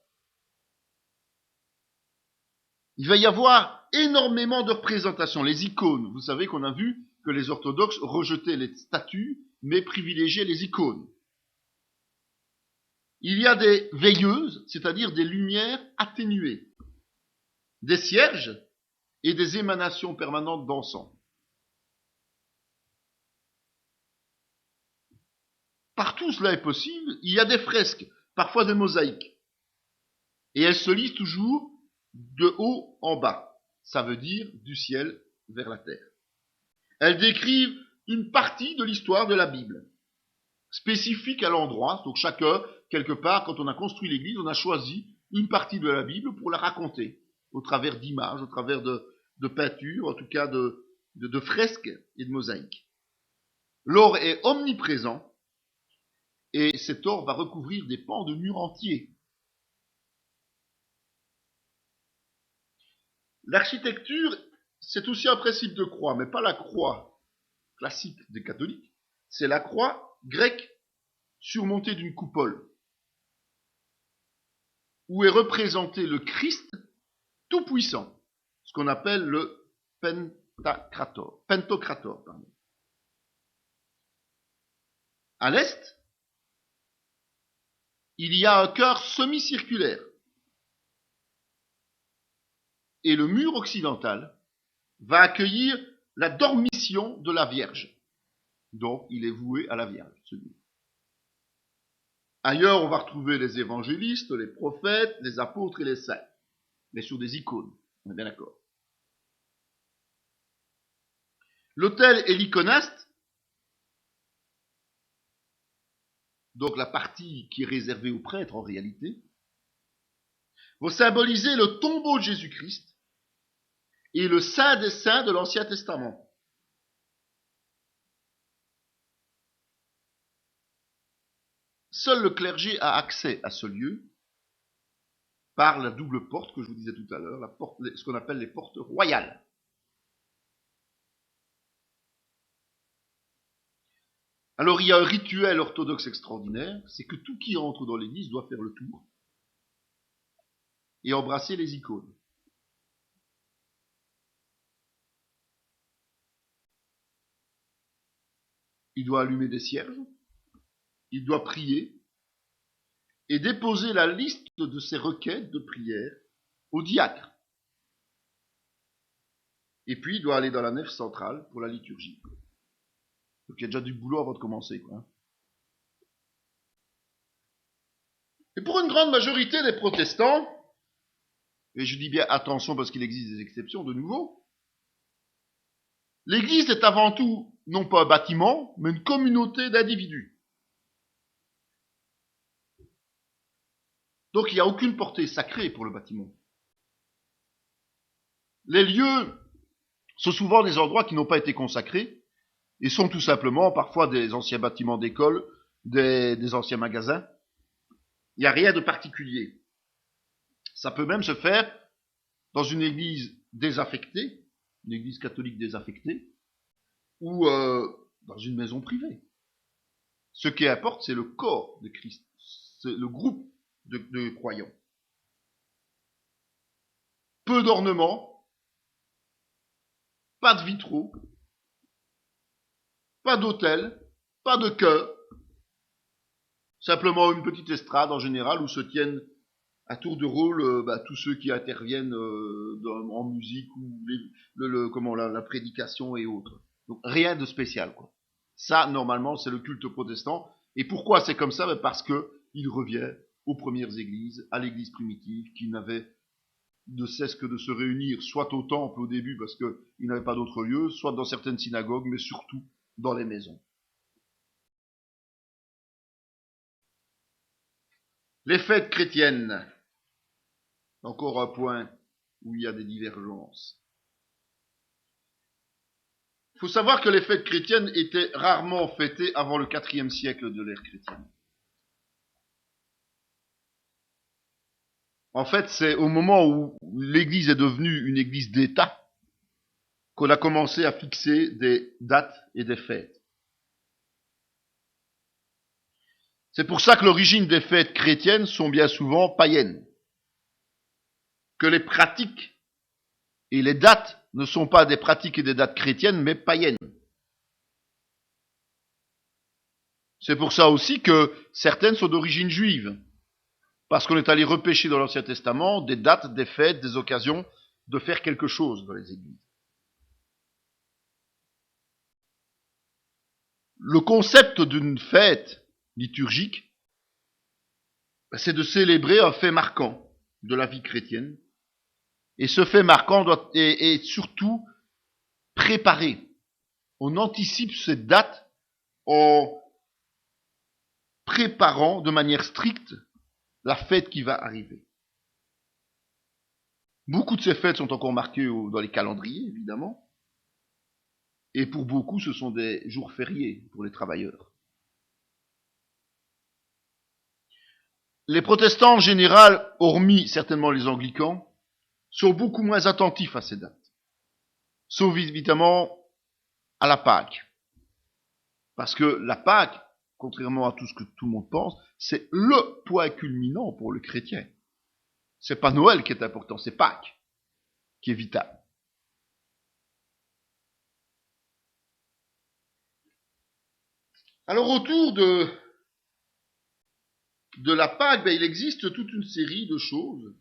A: Il va y avoir énormément de représentations. Les icônes, vous savez qu'on a vu que les orthodoxes rejetaient les statues, mais privilégiaient les icônes. Il y a des veilleuses, c'est-à-dire des lumières atténuées, des cierges et des émanations permanentes d'encens. Partout cela est possible, il y a des fresques, parfois des mosaïques. Et elles se lisent toujours de haut en bas. Ça veut dire du ciel vers la terre. Elles décrivent une partie de l'histoire de la Bible, spécifique à l'endroit. Donc chacun, quelque part, quand on a construit l'église, on a choisi une partie de la Bible pour la raconter, au travers d'images, au travers de peintures, en tout cas de fresques et de mosaïques. L'or est omniprésent, et cet or va recouvrir des pans de murs entiers. L'architecture, c'est aussi un principe de croix, mais pas la croix classique des catholiques. C'est la croix grecque surmontée d'une coupole, où est représenté le Christ tout-puissant, ce qu'on appelle le pentocrator. À l'est, il y a un chœur semi-circulaire. Et le mur occidental va accueillir la dormition de la Vierge. Donc, il est voué à la Vierge, ce mur. Ailleurs, on va retrouver les évangélistes, les prophètes, les apôtres et les saints. Mais sur des icônes, on est bien d'accord. L'autel et l'iconaste, donc la partie qui est réservée aux prêtres en réalité, vont symboliser le tombeau de Jésus-Christ et le Saint des Saints de l'Ancien Testament. Seul le clergé a accès à ce lieu par la double porte que je vous disais tout à l'heure, ce qu'on appelle les portes royales. Alors il y a un rituel orthodoxe extraordinaire, c'est que tout qui entre dans l'église doit faire le tour et embrasser les icônes. Il doit allumer des cierges, il doit prier et déposer la liste de ses requêtes de prière au diacre. Et puis il doit aller dans la nef centrale pour la liturgie. Donc il y a déjà du boulot avant de commencer, quoi. Et pour une grande majorité des protestants, et je dis bien attention parce qu'il existe des exceptions de nouveau, l'église est avant tout non pas un bâtiment, mais une communauté d'individus. Donc il n'y a aucune portée sacrée pour le bâtiment. Les lieux sont souvent des endroits qui n'ont pas été consacrés et sont tout simplement parfois des anciens bâtiments d'école, des anciens magasins. Il n'y a rien de particulier. Ça peut même se faire dans une église désaffectée, une église catholique désaffectée, ou dans une maison privée. Ce qui importe, c'est le corps de Christ, c'est le groupe de croyants. Peu d'ornements, pas de vitraux, pas d'autel, pas de chœur, simplement une petite estrade en général où se tiennent à tour de rôle tous ceux qui interviennent en musique ou la prédication et autres. Donc rien de spécial, quoi. Ça, normalement, c'est le culte protestant. Et pourquoi c'est comme ça? Parce que il revient aux premières églises, à l'église primitive, qui n'avait de cesse que de se réunir, soit au temple au début, parce qu'ils n'avaient pas d'autre lieu, soit dans certaines synagogues, mais surtout dans les maisons. Les fêtes chrétiennes. Encore un point où il y a des divergences. Il faut savoir que les fêtes chrétiennes étaient rarement fêtées avant le IVe siècle de l'ère chrétienne. En fait, c'est au moment où l'Église est devenue une Église d'État qu'on a commencé à fixer des dates et des fêtes. C'est pour ça que l'origine des fêtes chrétiennes sont bien souvent païennes. Que les pratiques et les dates ne sont pas des pratiques et des dates chrétiennes, mais païennes. C'est pour ça aussi que certaines sont d'origine juive. Parce qu'on est allé repêcher dans l'Ancien Testament des dates, des fêtes, des occasions de faire quelque chose dans les églises. Le concept d'une fête liturgique, c'est de célébrer un fait marquant de la vie chrétienne. Et ce fait marquant doit est surtout préparé. On anticipe cette date en préparant de manière stricte la fête qui va arriver. Beaucoup de ces fêtes sont encore marquées dans les calendriers, évidemment. Et pour beaucoup, ce sont des jours fériés pour les travailleurs. Les protestants en général, hormis certainement les anglicans, sont beaucoup moins attentifs à ces dates. Sauf évidemment à la Pâque. Parce que la Pâque, contrairement à tout ce que tout le monde pense, c'est le point culminant pour le chrétien. C'est pas Noël qui est important, c'est Pâques qui est vital. Alors autour de la Pâque, il existe toute une série de choses.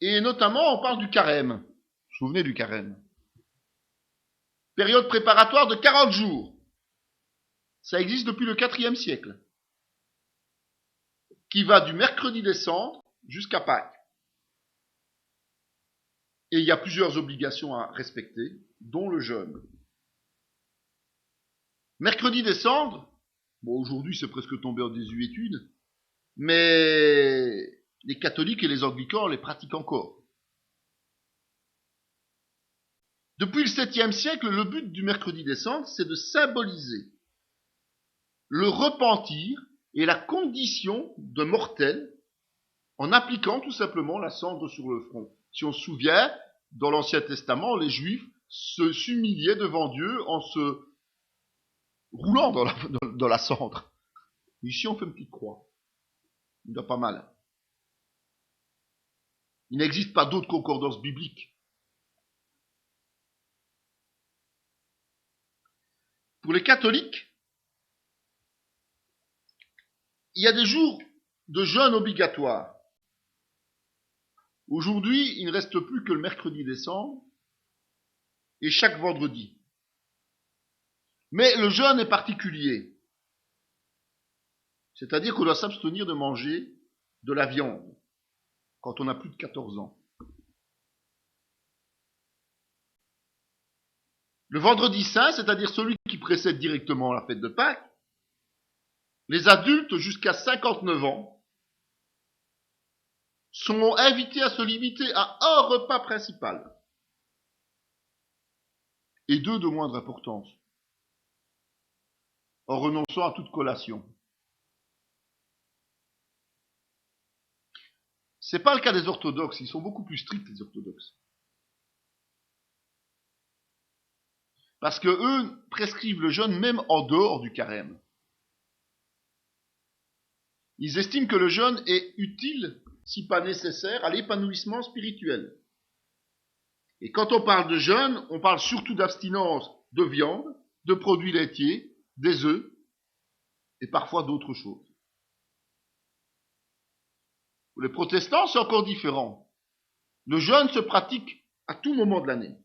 A: Et notamment, on parle du carême. Vous vous souvenez du carême? Période préparatoire de 40 jours. Ça existe depuis le IVe siècle. Qui va du mercredi des cendres jusqu'à Pâques. Et il y a plusieurs obligations à respecter, dont le jeûne. Mercredi des cendres, bon, aujourd'hui c'est presque tombé en désuétude, mais les catholiques et les anglicans les pratiquent encore. Depuis le 7e siècle, le but du mercredi des cendres, c'est de symboliser le repentir est la condition de mortel en appliquant tout simplement la cendre sur le front. Si on se souvient, dans l'Ancien Testament, les Juifs s'humiliaient devant Dieu en se roulant dans la cendre. Ici, on fait une petite croix. Il n'y a pas mal. Il n'existe pas d'autre concordance biblique. Pour les catholiques, il y a des jours de jeûne obligatoires. Aujourd'hui, il ne reste plus que le mercredi décembre et chaque vendredi. Mais le jeûne est particulier. C'est-à-dire qu'on doit s'abstenir de manger de la viande quand on a plus de 14 ans. Le vendredi saint, c'est-à-dire celui qui précède directement la fête de Pâques, les adultes jusqu'à 59 ans sont invités à se limiter à un repas principal et deux de moindre importance, en renonçant à toute collation. C'est pas le cas des orthodoxes, ils sont beaucoup plus stricts les orthodoxes. Parce que eux prescrivent le jeûne même en dehors du carême. Ils estiment que le jeûne est utile, si pas nécessaire, à l'épanouissement spirituel. Et quand on parle de jeûne, on parle surtout d'abstinence de viande, de produits laitiers, des œufs, et parfois d'autres choses. Pour les protestants, c'est encore différent. Le jeûne se pratique à tout moment de l'année.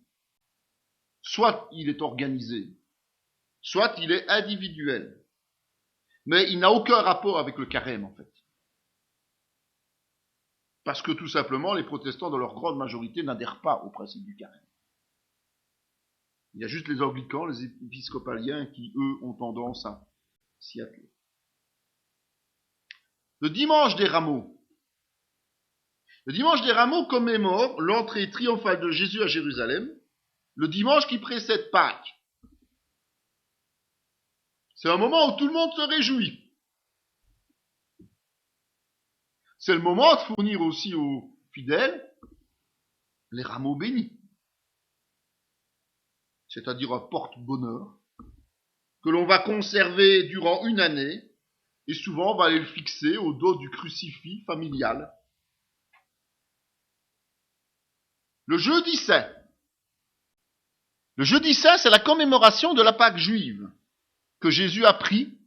A: Soit il est organisé, soit il est individuel. Mais il n'a aucun rapport avec le carême, en fait. Parce que tout simplement, les protestants, dans leur grande majorité, n'adhèrent pas au principe du carême. Il y a juste les anglicans, les épiscopaliens, qui, eux, ont tendance à s'y atteler. Le dimanche des Rameaux. Le dimanche des Rameaux commémore l'entrée triomphale de Jésus à Jérusalem, le dimanche qui précède Pâques. C'est un moment où tout le monde se réjouit. C'est le moment de fournir aussi aux fidèles les rameaux bénis, c'est-à-dire un porte-bonheur, que l'on va conserver durant une année, et souvent on va aller le fixer au dos du crucifix familial. Le jeudi saint. Le jeudi saint, c'est la commémoration de la Pâque juive que Jésus a pris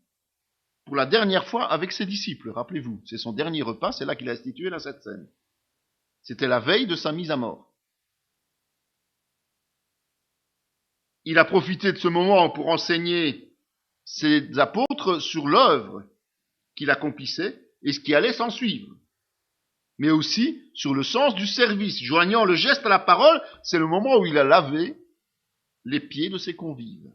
A: pour la dernière fois avec ses disciples. Rappelez-vous, c'est son dernier repas, c'est là qu'il a institué la Sainte Seine. C'était la veille de sa mise à mort. Il a profité de ce moment pour enseigner ses apôtres sur l'œuvre qu'il accomplissait et ce qui allait s'en suivre. Mais aussi sur le sens du service. Joignant le geste à la parole, c'est le moment où il a lavé les pieds de ses convives.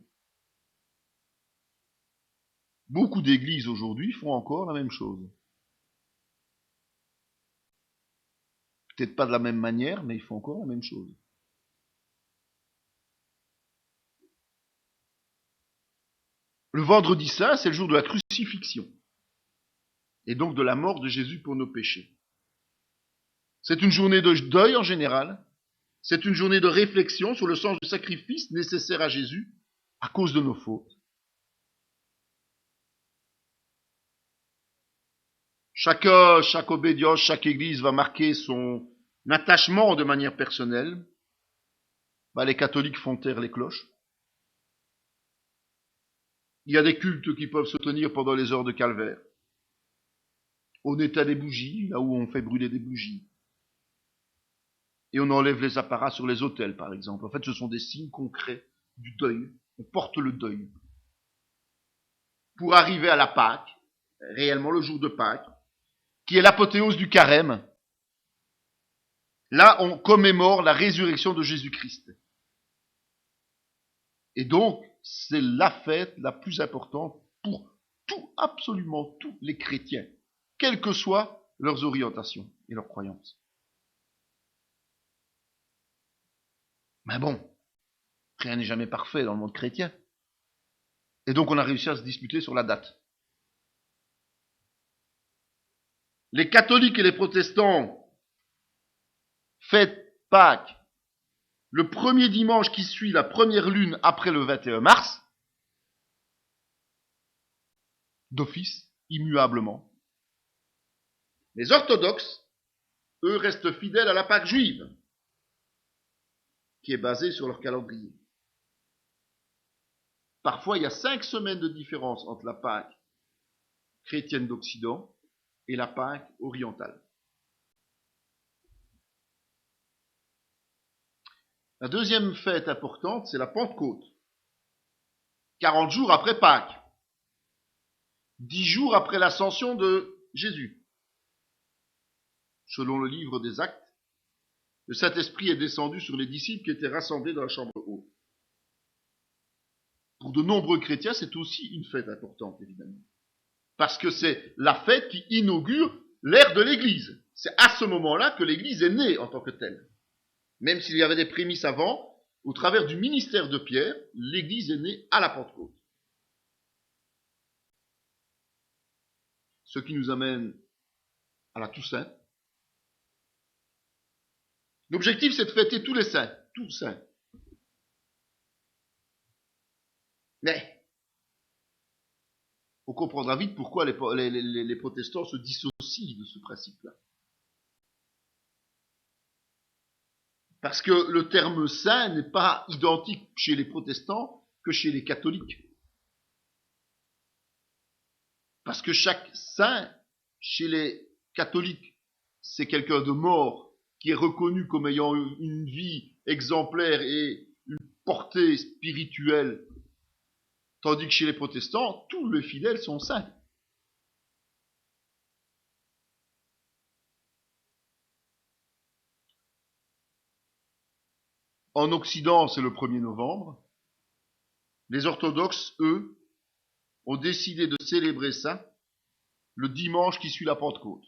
A: Beaucoup d'églises aujourd'hui font encore la même chose. Peut-être pas de la même manière, mais ils font encore la même chose. Le vendredi saint, c'est le jour de la crucifixion, et donc de la mort de Jésus pour nos péchés. C'est une journée de deuil en général, c'est une journée de réflexion sur le sens du sacrifice nécessaire à Jésus à cause de nos fautes. Chaque obédience, chaque église va marquer son attachement de manière personnelle. Les catholiques font taire les cloches. Il y a des cultes qui peuvent se tenir pendant les heures de calvaire. On éteint des bougies, là où on fait brûler des bougies. Et on enlève les apparats sur les autels, par exemple. En fait, ce sont des signes concrets du deuil. On porte le deuil. Pour arriver à la Pâque, réellement le jour de Pâques, qui est l'apothéose du carême. Là, on commémore la résurrection de Jésus-Christ. Et donc, c'est la fête la plus importante pour absolument tous les chrétiens, quelles que soient leurs orientations et leurs croyances. Mais bon, rien n'est jamais parfait dans le monde chrétien. Et donc on a réussi à se disputer sur la date. Les catholiques et les protestants fêtent Pâques le premier dimanche qui suit la première lune après le 21 mars, d'office, immuablement. Les orthodoxes, eux, restent fidèles à la Pâque juive, qui est basée sur leur calendrier. Parfois, il y a 5 semaines de différence entre la Pâque chrétienne d'Occident et la Pâque orientale. La deuxième fête importante, c'est la Pentecôte. 40 jours après Pâques. 10 jours après l'ascension de Jésus. Selon le livre des Actes, le Saint-Esprit est descendu sur les disciples qui étaient rassemblés dans la chambre haute. Pour de nombreux chrétiens, c'est aussi une fête importante, évidemment. Parce que c'est la fête qui inaugure l'ère de l'Église. C'est à ce moment-là que l'Église est née en tant que telle. Même s'il y avait des prémices avant, au travers du ministère de Pierre, l'Église est née à la Pentecôte. Ce qui nous amène à la Toussaint. L'objectif, c'est de fêter tous les saints, tous saints. Mais, on comprendra vite pourquoi les protestants se dissocient de ce principe-là. Parce que le terme saint n'est pas identique chez les protestants que chez les catholiques. Parce que chaque saint, chez les catholiques, c'est quelqu'un de mort qui est reconnu comme ayant une vie exemplaire et une portée spirituelle. Tandis que chez les protestants, tous les fidèles sont saints. En Occident, c'est le 1er novembre. Les orthodoxes, eux, ont décidé de célébrer ça le dimanche qui suit la Pentecôte.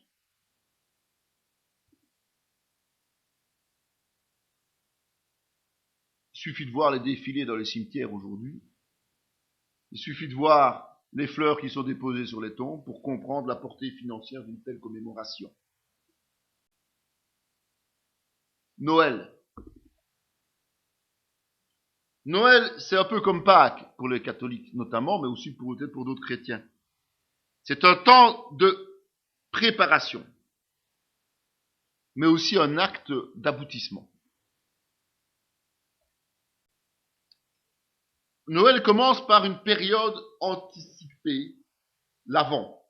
A: Il suffit de voir les défilés dans les cimetières aujourd'hui. Il suffit de voir les fleurs qui sont déposées sur les tombes pour comprendre la portée financière d'une telle commémoration. Noël. Noël, c'est un peu comme Pâques, pour les catholiques notamment, mais aussi peut-être pour d'autres chrétiens. C'est un temps de préparation, mais aussi un acte d'aboutissement. Noël commence par une période anticipée, l'Avent.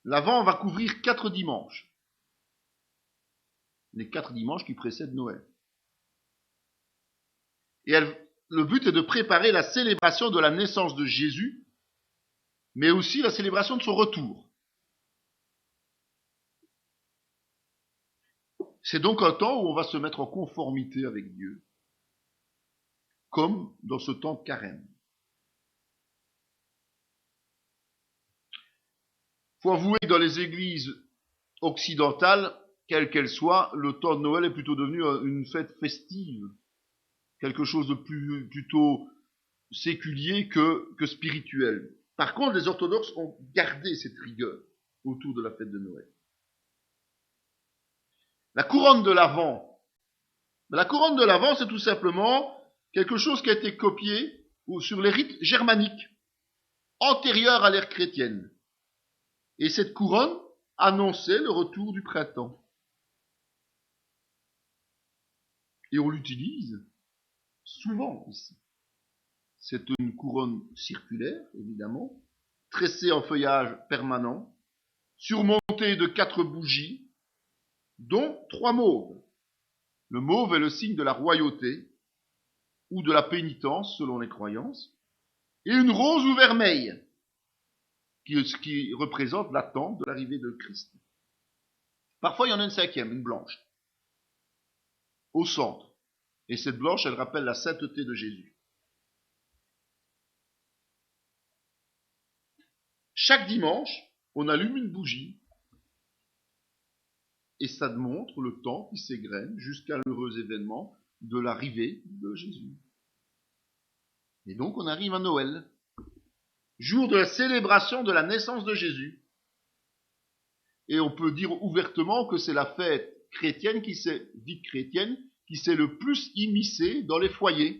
A: L'Avent va couvrir 4 dimanches. Les 4 dimanches qui précèdent Noël. Et le but est de préparer la célébration de la naissance de Jésus, mais aussi la célébration de son retour. C'est donc un temps où on va se mettre en conformité avec Dieu, comme dans ce temps de carême. Il faut avouer que dans les églises occidentales, quelle qu'elle soit, le temps de Noël est plutôt devenu une fête festive, quelque chose de plutôt séculier que spirituel. Par contre, les orthodoxes ont gardé cette rigueur autour de la fête de Noël. La couronne de l'Avent. La couronne de l'Avent, c'est tout simplement quelque chose qui a été copié sur les rites germaniques, antérieurs à l'ère chrétienne. Et cette couronne annonçait le retour du printemps. Et on l'utilise souvent ici. C'est une couronne circulaire, évidemment, tressée en feuillage permanent, surmontée de 4 bougies, dont 3 mauves. Le mauve est le signe de la royauté ou de la pénitence selon les croyances, et une rose ou vermeille qui représente l'attente de l'arrivée de Christ. Parfois, il y en a une 5e, une blanche, au centre. Et cette blanche, elle rappelle la sainteté de Jésus. Chaque dimanche, on allume une bougie et ça montre le temps qui s'égrène jusqu'à l'heureux événement de l'arrivée de Jésus. Et donc, on arrive à Noël. jour de la célébration de la naissance de Jésus. Et on peut dire ouvertement que c'est la fête chrétienne dite chrétienne, qui s'est le plus immiscée dans les foyers.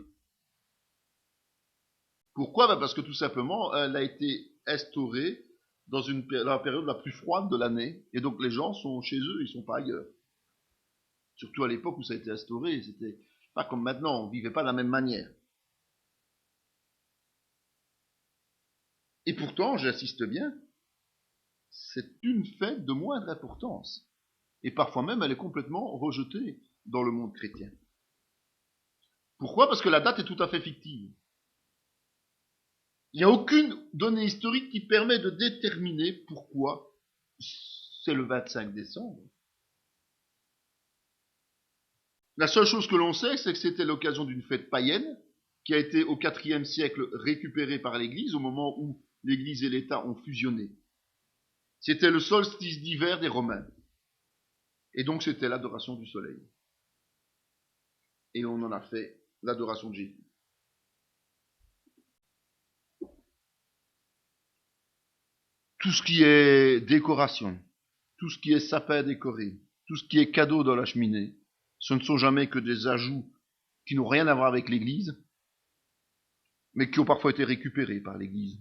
A: Pourquoi ? Parce que tout simplement, elle a été instaurée dans la période la plus froide de l'année, et donc les gens sont chez eux, ils sont pas ailleurs. Surtout à l'époque où ça a été instauré, c'était pas comme maintenant, on vivait pas de la même manière. Et pourtant, j'insiste bien, c'est une fête de moindre importance. Et parfois même, elle est complètement rejetée dans le monde chrétien. Pourquoi ? Parce que la date est tout à fait fictive. Il n'y a aucune donnée historique qui permet de déterminer pourquoi c'est le 25 décembre. La seule chose que l'on sait, c'est que c'était l'occasion d'une fête païenne qui a été au IVe siècle récupérée par l'Église au moment où l'Église et l'État ont fusionné. C'était le solstice d'hiver des Romains. Et donc c'était l'adoration du soleil. Et on en a fait l'adoration de Jésus. Tout ce qui est décoration, tout ce qui est sapin décoré, tout ce qui est cadeau dans la cheminée, ce ne sont jamais que des ajouts qui n'ont rien à voir avec l'Église, mais qui ont parfois été récupérés par l'Église.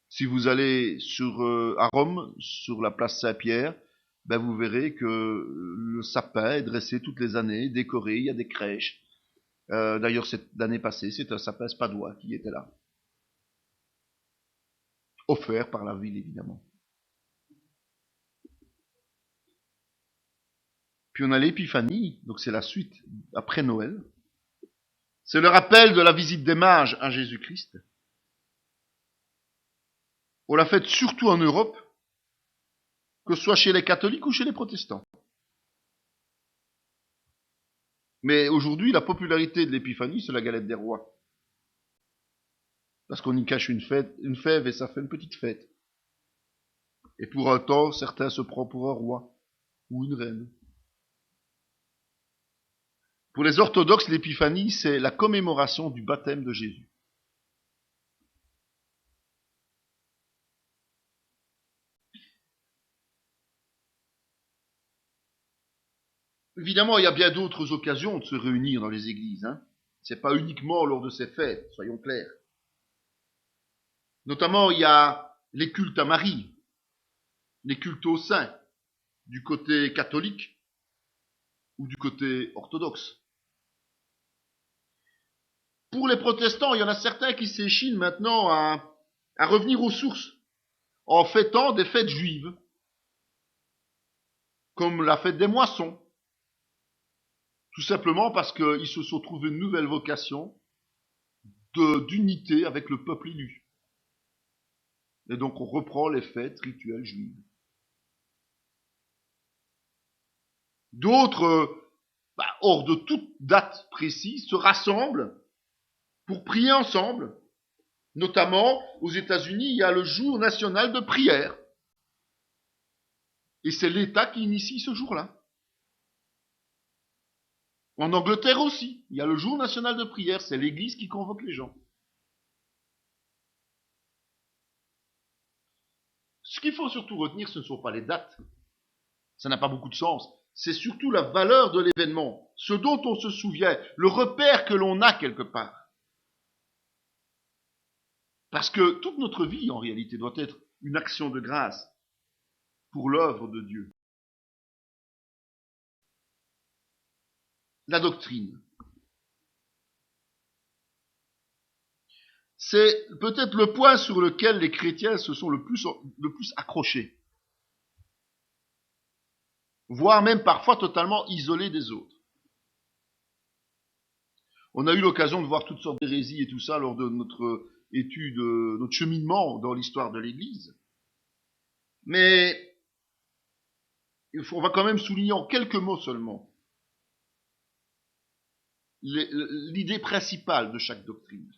A: Si vous allez à Rome, sur la place Saint-Pierre, vous verrez que le sapin est dressé toutes les années, décoré, il y a des crèches. D'ailleurs, l'année passée, c'est un sapin spadois qui était là. Offert par la ville, évidemment. Puis on a l'épiphanie, donc c'est la suite après Noël. C'est le rappel de la visite des mages à Jésus-Christ. On l'a faite surtout en Europe, que ce soit chez les catholiques ou chez les protestants. Mais aujourd'hui, la popularité de l'épiphanie, c'est la galette des rois. Parce qu'on y cache une fève et ça fait une petite fête. Et pour un temps, certains se prennent pour un roi ou une reine. Pour les orthodoxes, l'épiphanie, c'est la commémoration du baptême de Jésus. Évidemment, il y a bien d'autres occasions de se réunir dans les églises. C'est pas uniquement lors de ces fêtes, soyons clairs. Notamment, il y a les cultes à Marie, les cultes aux saints, du côté catholique ou du côté orthodoxe. Pour les protestants, il y en a certains qui s'échinent maintenant à revenir aux sources, en fêtant des fêtes juives, comme la fête des moissons. Tout simplement parce qu'ils se sont trouvés une nouvelle vocation d'unité avec le peuple élu. Et donc on reprend les fêtes rituelles juives. D'autres, hors de toute date précise, se rassemblent pour prier ensemble. Notamment, aux États-Unis, il y a le jour national de prière. Et c'est l'État qui initie ce jour-là. En Angleterre aussi, il y a le jour national de prière, c'est l'Église qui convoque les gens. Ce qu'il faut surtout retenir, ce ne sont pas les dates. Ça n'a pas beaucoup de sens. C'est surtout la valeur de l'événement, ce dont on se souvient, le repère que l'on a quelque part. Parce que toute notre vie, en réalité, doit être une action de grâce pour l'œuvre de Dieu. La doctrine. C'est peut-être le point sur lequel les chrétiens se sont le plus accrochés. Voire même parfois totalement isolés des autres. On a eu l'occasion de voir toutes sortes d'hérésies et tout ça lors de notre étude, notre cheminement dans l'histoire de l'Église. Mais on va quand même souligner en quelques mots seulement l'idée principale de chaque doctrine.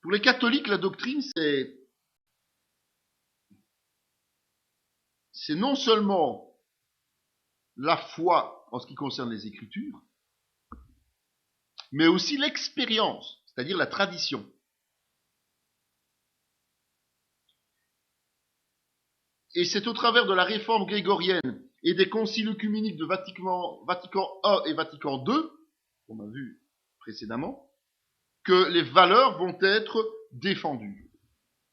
A: Pour les catholiques, la doctrine, c'est non seulement la foi en ce qui concerne les Écritures, mais aussi l'expérience, c'est-à-dire la tradition. Et c'est au travers de la réforme grégorienne et des conciles œcuméniques de Vatican I et Vatican II, qu'on a vu précédemment, que les valeurs vont être défendues.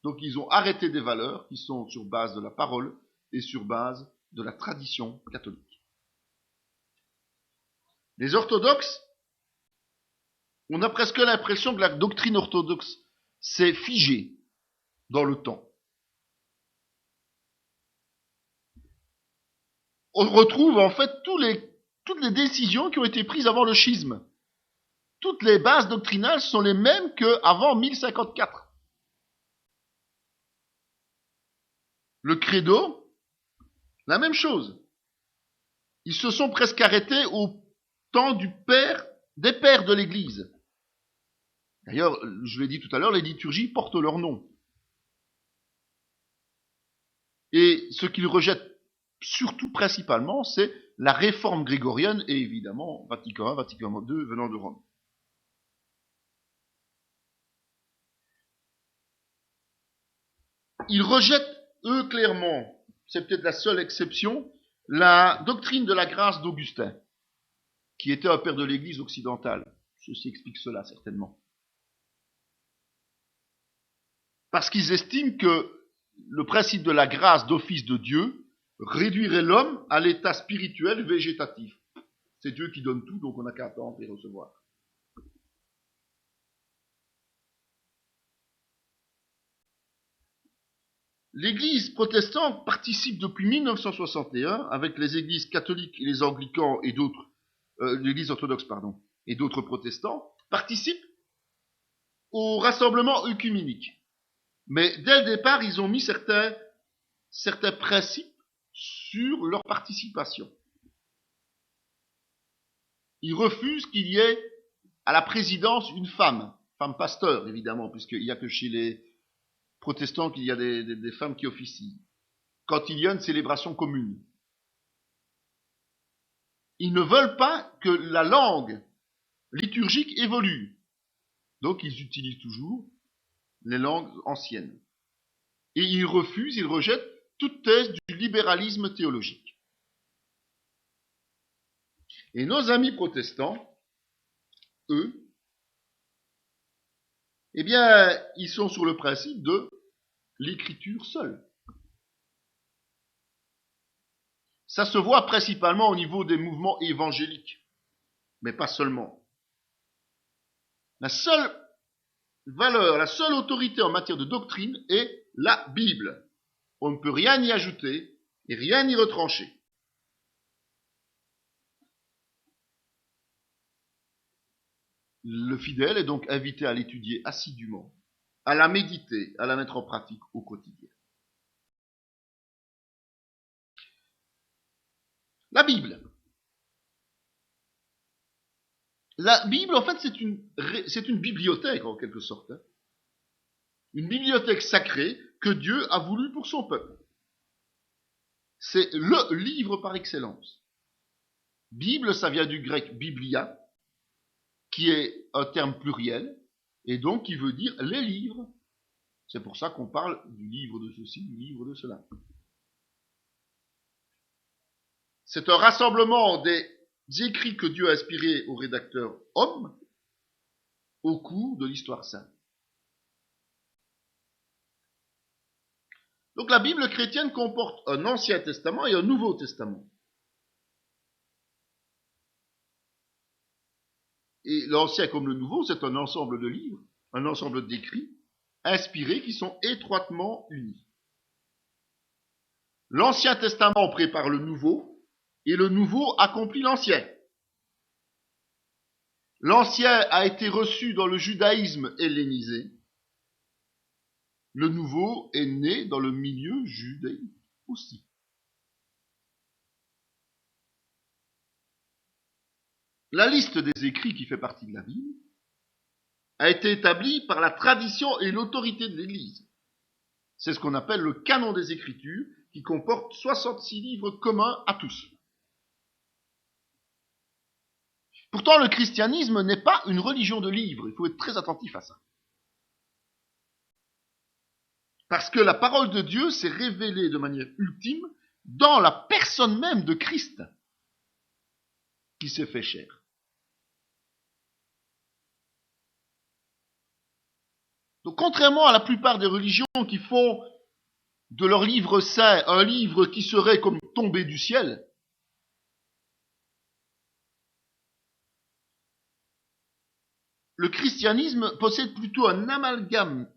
A: Donc ils ont arrêté des valeurs qui sont sur base de la parole et sur base de la tradition catholique. Les orthodoxes, on a presque l'impression que la doctrine orthodoxe s'est figée dans le temps. On retrouve en fait toutes les décisions qui ont été prises avant le schisme. Toutes les bases doctrinales sont les mêmes qu'avant 1054. Le credo, la même chose. Ils se sont presque arrêtés au temps des pères de l'Église. D'ailleurs, je l'ai dit tout à l'heure, les liturgies portent leur nom. Et ce qu'ils rejettent surtout principalement, c'est la réforme grégorienne et évidemment Vatican I, Vatican II venant de Rome. Ils rejettent, eux, clairement, c'est peut-être la seule exception, la doctrine de la grâce d'Augustin, qui était un père de l'Église occidentale. Ceci explique cela, certainement. Parce qu'ils estiment que le principe de la grâce d'office de Dieu réduirait l'homme à l'état spirituel végétatif. C'est Dieu qui donne tout, donc on n'a qu'à attendre et recevoir. L'Église protestante participe depuis 1961, avec les églises catholiques et les anglicans et d'autres, l'Église orthodoxe, pardon, et d'autres protestants, participe au rassemblement œcuménique. Mais dès le départ, ils ont mis certains principes sur leur participation. Ils refusent qu'il y ait à la présidence une femme pasteur, évidemment, puisqu'il n'y a que chez les protestants qu'il y a des femmes qui officient, quand il y a une célébration commune. Ils ne veulent pas que la langue liturgique évolue. Donc ils utilisent toujours les langues anciennes. Et ils refusent, ils rejettent toute thèse du libéralisme théologique. Et nos amis protestants, eux, eh bien, ils sont sur le principe de l'écriture seule. Ça se voit principalement au niveau des mouvements évangéliques, mais pas seulement. La seule valeur, la seule autorité en matière de doctrine est la Bible. On ne peut rien y ajouter et rien y retrancher. Le fidèle est donc invité à l'étudier assidûment, à la méditer, à la mettre en pratique au quotidien. La Bible. La Bible, en fait, c'est une bibliothèque, en quelque sorte. Hein. Une bibliothèque sacrée que Dieu a voulu pour son peuple. C'est le livre par excellence. Bible, ça vient du grec biblia, qui est un terme pluriel, et donc qui veut dire les livres. C'est pour ça qu'on parle du livre de ceci, du livre de cela. C'est un rassemblement des écrits que Dieu a inspirés aux rédacteurs hommes au cours de l'histoire sainte. Donc la Bible chrétienne comporte un Ancien Testament et un Nouveau Testament. Et l'Ancien comme le Nouveau, c'est un ensemble de livres, un ensemble d'écrits, inspirés qui sont étroitement unis. L'Ancien Testament prépare le Nouveau, et le Nouveau accomplit l'Ancien. L'Ancien a été reçu dans le judaïsme hellénisé. Le Nouveau est né dans le milieu judaïque aussi. La liste des écrits qui fait partie de la Bible a été établie par la tradition et l'autorité de l'Église. C'est ce qu'on appelle le canon des Écritures, qui comporte 66 livres communs à tous. Pourtant, le christianisme n'est pas une religion de livres. Il faut être très attentif à ça. Parce que la parole de Dieu s'est révélée de manière ultime dans la personne même de Christ, qui s'est fait chair. Donc, contrairement à la plupart des religions qui font de leur livre saint un livre qui serait comme tombé du ciel, le christianisme possède plutôt un amalgame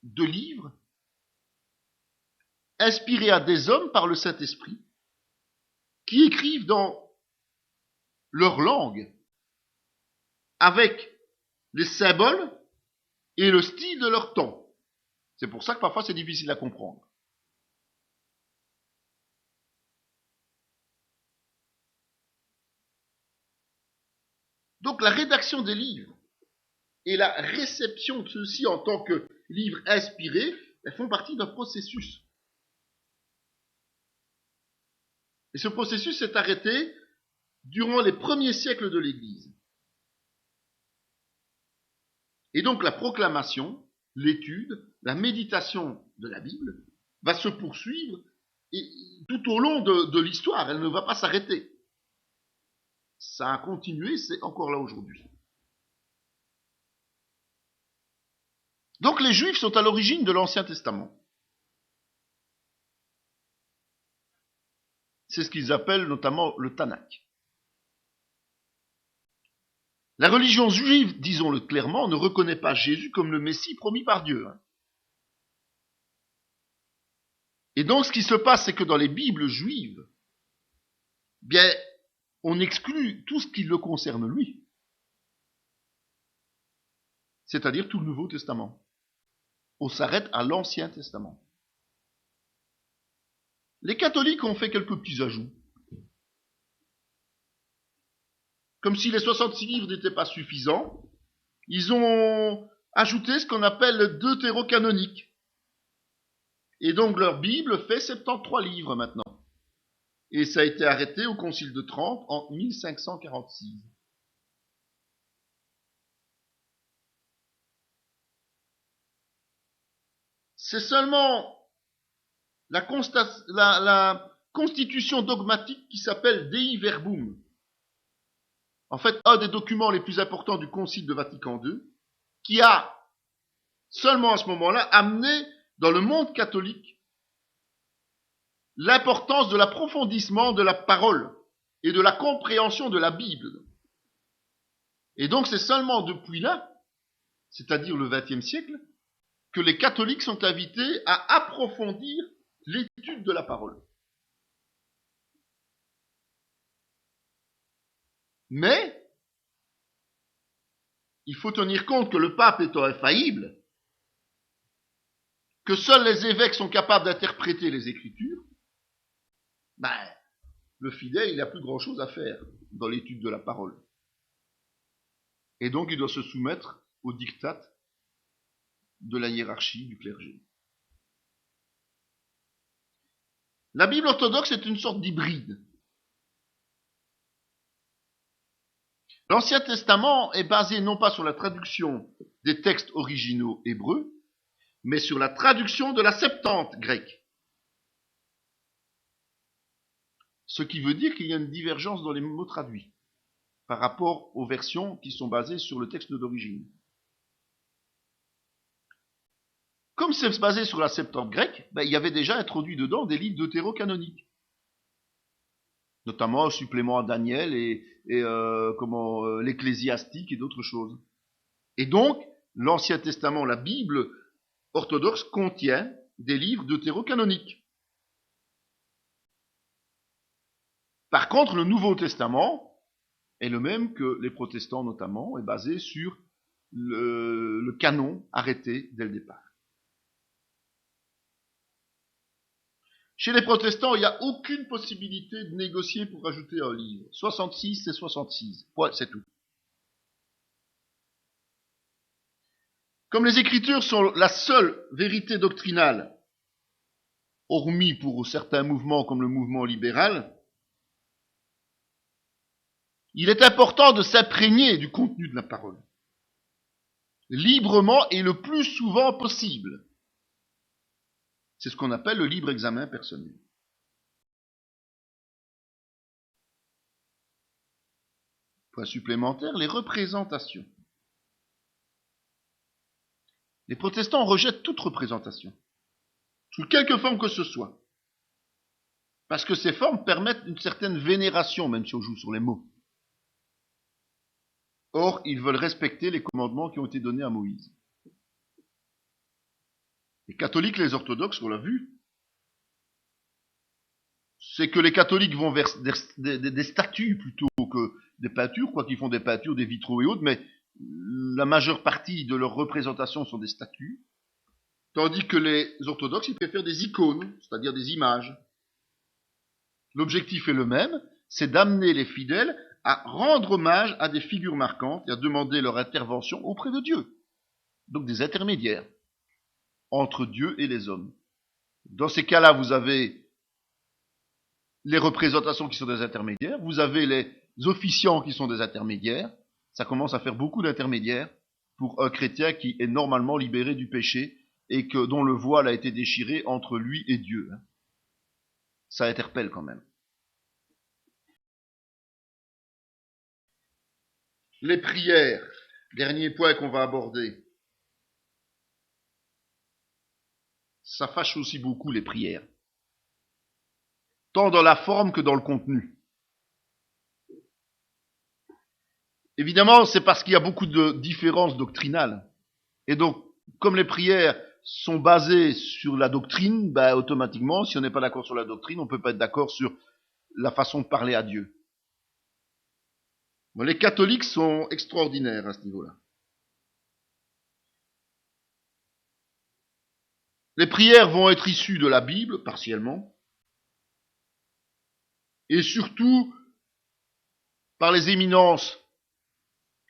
A: de livres inspirés à des hommes par le Saint-Esprit qui écrivent dans leur langue avec les symboles et le style de leur temps. C'est pour ça que parfois c'est difficile à comprendre. Donc la rédaction des livres et la réception de ceux-ci en tant que livres inspirés, elles font partie d'un processus. Et ce processus s'est arrêté durant les premiers siècles de l'Église. Et donc la proclamation, l'étude, la méditation de la Bible va se poursuivre et tout au long de l'histoire, elle ne va pas s'arrêter. Ça a continué, c'est encore là aujourd'hui. Donc les Juifs sont à l'origine de l'Ancien Testament. C'est ce qu'ils appellent notamment le Tanakh. La religion juive, disons-le clairement, ne reconnaît pas Jésus comme le Messie promis par Dieu. Et donc ce qui se passe, c'est que dans les Bibles juives, bien, on exclut tout ce qui le concerne lui. C'est-à-dire tout le Nouveau Testament. On s'arrête à l'Ancien Testament. Les catholiques ont fait quelques petits ajouts. Comme si les 66 livres n'étaient pas suffisants, ils ont ajouté ce qu'on appelle le deutérocanonique. Et donc leur Bible fait 73 livres maintenant. Et ça a été arrêté au Concile de Trente en 1546. C'est seulement la constitution dogmatique qui s'appelle Dei Verbum. En fait, un des documents les plus importants du Concile de Vatican II, qui a seulement à ce moment-là amené dans le monde catholique l'importance de l'approfondissement de la parole et de la compréhension de la Bible. Et donc c'est seulement depuis là, c'est-à-dire le XXe siècle, que les catholiques sont invités à approfondir l'étude de la parole. Mais il faut tenir compte que le pape étant infaillible, que seuls les évêques sont capables d'interpréter les Écritures, le fidèle, il n'a plus grand-chose à faire dans l'étude de la parole. Et donc il doit se soumettre au diktat de la hiérarchie du clergé. La Bible orthodoxe est une sorte d'hybride. L'Ancien Testament est basé non pas sur la traduction des textes originaux hébreux, mais sur la traduction de la Septante grecque. Ce qui veut dire qu'il y a une divergence dans les mots traduits par rapport aux versions qui sont basées sur le texte d'origine. Comme c'est basé sur la Septante grecque, il y avait déjà introduit dedans des livres deutérocanoniques, notamment un supplément à Daniel et l'Ecclésiastique et d'autres choses. Et donc, l'Ancien Testament, la Bible orthodoxe, contient des livres deutérocanoniques. Par contre, le Nouveau Testament est le même que les protestants notamment, est basé sur le canon arrêté dès le départ. Chez les protestants, il n'y a aucune possibilité de négocier pour ajouter un livre. 66, c'est 66. Ouais, c'est tout. Comme les Écritures sont la seule vérité doctrinale, hormis pour certains mouvements comme le mouvement libéral, Il est important de s'imprégner du contenu de la parole, librement et le plus souvent possible. C'est ce qu'on appelle le libre examen personnel. Point supplémentaire, les représentations. Les protestants rejettent toute représentation, sous quelque forme que ce soit. Parce que ces formes permettent une certaine vénération, même si on joue sur les mots. Or, ils veulent respecter les commandements qui ont été donnés à Moïse. Les catholiques, les orthodoxes, on l'a vu, c'est que les catholiques vont vers des statues plutôt que des peintures, quoi qu'ils font des peintures, des vitraux et autres, mais la majeure partie de leurs représentations sont des statues, tandis que les orthodoxes, ils préfèrent des icônes, c'est-à-dire des images. L'objectif est le même, c'est d'amener les fidèles à rendre hommage à des figures marquantes et à demander leur intervention auprès de Dieu. Donc des intermédiaires entre Dieu et les hommes. Dans ces cas-là, vous avez les représentations qui sont des intermédiaires, vous avez les officiants qui sont des intermédiaires. Ça commence à faire beaucoup d'intermédiaires pour un chrétien qui est normalement libéré du péché et dont le voile a été déchiré entre lui et Dieu. Ça interpelle quand même. Les prières, dernier point qu'on va aborder. Ça fâche aussi beaucoup les prières, tant dans la forme que dans le contenu. Évidemment, c'est parce qu'il y a beaucoup de différences doctrinales. Et donc, comme les prières sont basées sur la doctrine, automatiquement, si on n'est pas d'accord sur la doctrine, on ne peut pas être d'accord sur la façon de parler à Dieu. Bon, les catholiques sont extraordinaires à ce niveau-là. Les prières vont être issues de la Bible, partiellement, et surtout par les éminences.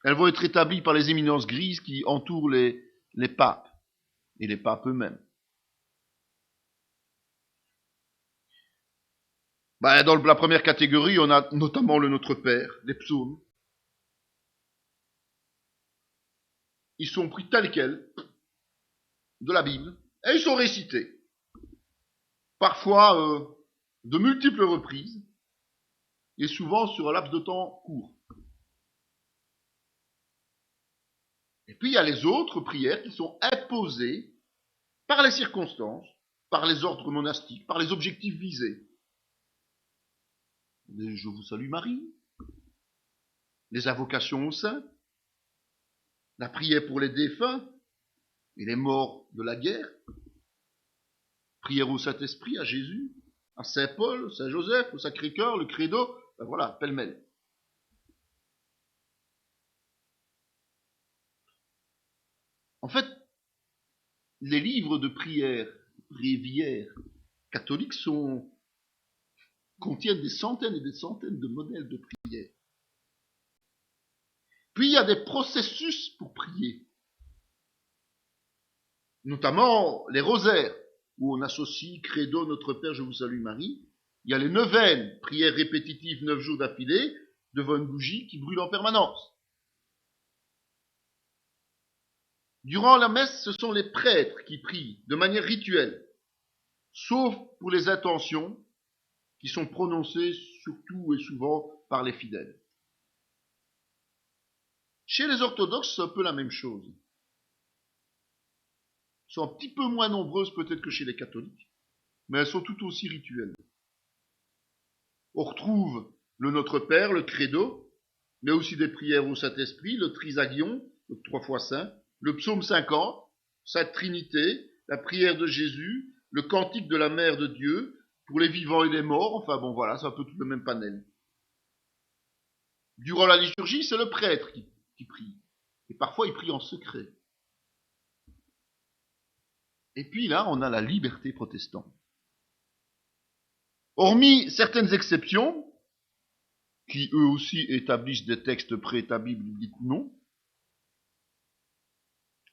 A: Elles vont être établies par les éminences grises qui entourent les papes, et les papes eux-mêmes. Dans la première catégorie, on a notamment le Notre Père, les psaumes. Ils sont pris tels quels de la Bible, et ils sont récités. Parfois de multiples reprises, et souvent sur un laps de temps court. Et puis il y a les autres prières qui sont imposées par les circonstances, par les ordres monastiques, par les objectifs visés. Les Je vous salue Marie, les invocations aux saints, la prière pour les défunts et les morts de la guerre, prière au Saint-Esprit, à Jésus, à Saint Paul, Saint Joseph, au Sacré-Cœur, le Credo, voilà, pêle-mêle. En fait, les livres de prière, bréviaires, catholiques contiennent des centaines et des centaines de modèles de prière. Puis il y a des processus pour prier, notamment les rosaires, où on associe Credo, Notre Père, Je vous salue Marie. Il y a les neuvaines, prières répétitives 9 jours d'affilée, devant une bougie qui brûle en permanence. Durant la messe, ce sont les prêtres qui prient de manière rituelle, sauf pour les intentions qui sont prononcées surtout et souvent par les fidèles. Chez les orthodoxes, c'est un peu la même chose. Elles sont un petit peu moins nombreuses peut-être que chez les catholiques, mais elles sont tout aussi rituelles. On retrouve le Notre Père, le Credo, mais aussi des prières au Saint-Esprit, le Trisagion, le 3 fois Saint, le Psaume 50, Sainte Trinité, la prière de Jésus, le Cantique de la Mère de Dieu, pour les vivants et les morts, enfin bon voilà, c'est un peu tout le même panel. Durant la liturgie, c'est le prêtre qui prie, et parfois il prie en secret. Et puis là, on a la liberté protestante. Hormis certaines exceptions, qui eux aussi établissent des textes préétablis bibliques ou non,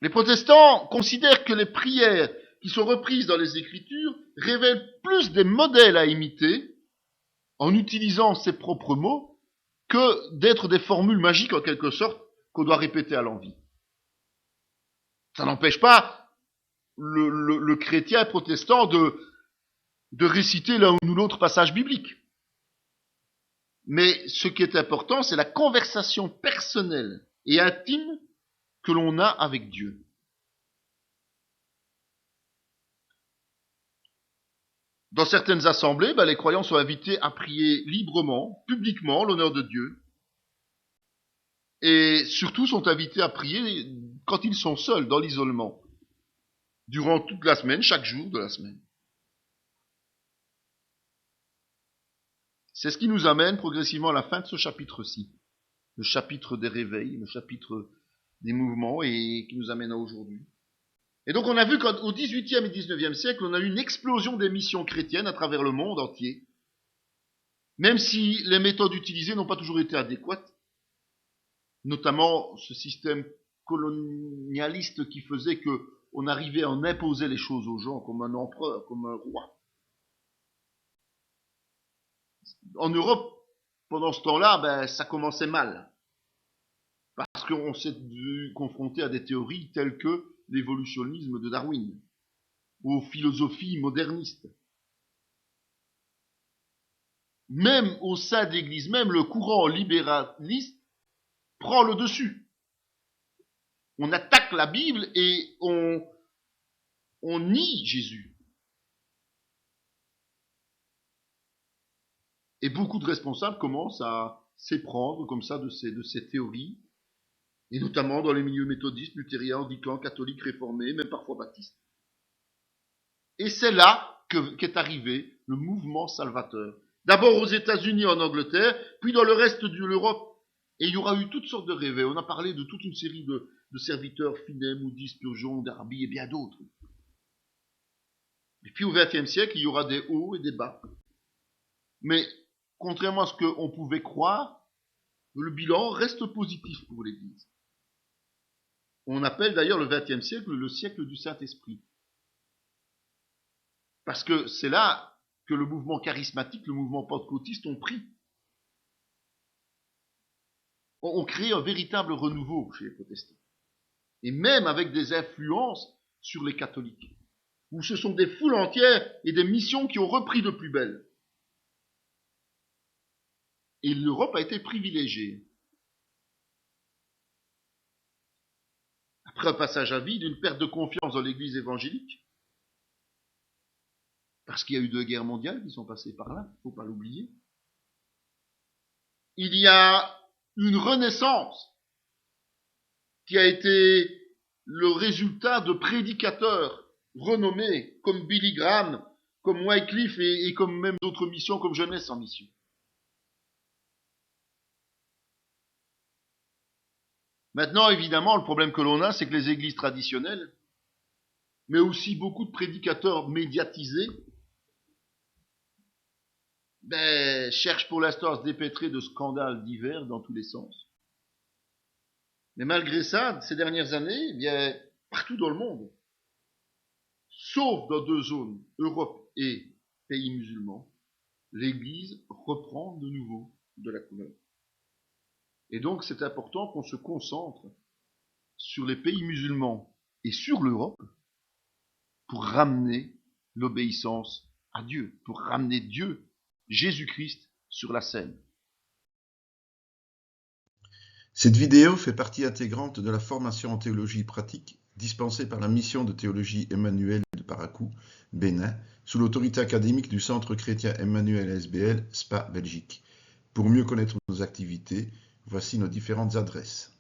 A: les protestants considèrent que les prières qui sont reprises dans les Écritures révèlent plus des modèles à imiter en utilisant ses propres mots que d'être des formules magiques en quelque sorte qu'on doit répéter à l'envi. Ça n'empêche pas le chrétien protestant de réciter l'un ou l'autre passage biblique. Mais ce qui est important, c'est la conversation personnelle et intime que l'on a avec Dieu. Dans certaines assemblées, les croyants sont invités à prier librement, publiquement, l'honneur de Dieu. Et surtout sont invités à prier quand ils sont seuls, dans l'isolement, durant toute la semaine, chaque jour de la semaine. C'est ce qui nous amène progressivement à la fin de ce chapitre-ci, le chapitre des réveils, le chapitre des mouvements, et qui nous amène à aujourd'hui. Et donc on a vu qu'au XVIIIe et XIXe siècle, on a eu une explosion des missions chrétiennes à travers le monde entier, même si les méthodes utilisées n'ont pas toujours été adéquates, notamment ce système colonialiste qui faisait qu'on arrivait à en imposer les choses aux gens comme un empereur, comme un roi. En Europe, pendant ce temps-là, ça commençait mal, parce qu'on s'est confronté à des théories telles que l'évolutionnisme de Darwin, ou aux philosophies modernistes. Même au sein de l'Église, même le courant libéraliste prend le dessus. On attaque la Bible et on nie Jésus. Et beaucoup de responsables commencent à s'éprendre comme ça de ces théories, et notamment dans les milieux méthodistes, luthériens, anglicans, catholiques, réformés, même parfois baptistes. Et c'est là qu'est arrivé le mouvement salvateur. D'abord aux États-Unis, en Angleterre, puis dans le reste de l'Europe. Et il y aura eu toutes sortes de réveils. On a parlé de toute une série de serviteurs, Finney, Moody, Spurgeon, Darby et bien d'autres. Et puis au XXe siècle, il y aura des hauts et des bas. Mais contrairement à ce qu'on pouvait croire, le bilan reste positif pour l'Église. On appelle d'ailleurs le XXe siècle le siècle du Saint-Esprit. Parce que c'est là que le mouvement charismatique, le mouvement pentecôtiste ont pris. On crée un véritable renouveau chez les protestants. Et même avec des influences sur les catholiques. Où ce sont des foules entières et des missions qui ont repris de plus belle. Et l'Europe a été privilégiée. Après un passage à vide, une perte de confiance dans l'Église évangélique, parce qu'il y a eu 2 guerres mondiales qui sont passées par là, il ne faut pas l'oublier. Il y a une renaissance qui a été le résultat de prédicateurs renommés comme Billy Graham, comme Wycliffe et comme même d'autres missions comme Jeunesse en mission. Maintenant, évidemment, le problème que l'on a, c'est que les églises traditionnelles, mais aussi beaucoup de prédicateurs médiatisés, cherchent pour l'instant à se dépêtrer de scandales divers dans tous les sens. Mais malgré ça, ces dernières années, partout dans le monde, sauf dans 2 zones, Europe et pays musulmans, l'Église reprend de nouveau de la couleur. Et donc c'est important qu'on se concentre sur les pays musulmans et sur l'Europe pour ramener l'obéissance à Dieu, pour ramener Dieu, Jésus-Christ, sur la scène.
B: Cette vidéo fait partie intégrante de la formation en théologie pratique dispensée par la mission de théologie Emmanuel de Parakou, Bénin, sous l'autorité académique du Centre chrétien Emmanuel SBL, Spa, Belgique. Pour mieux connaître nos activités, voici nos différentes adresses.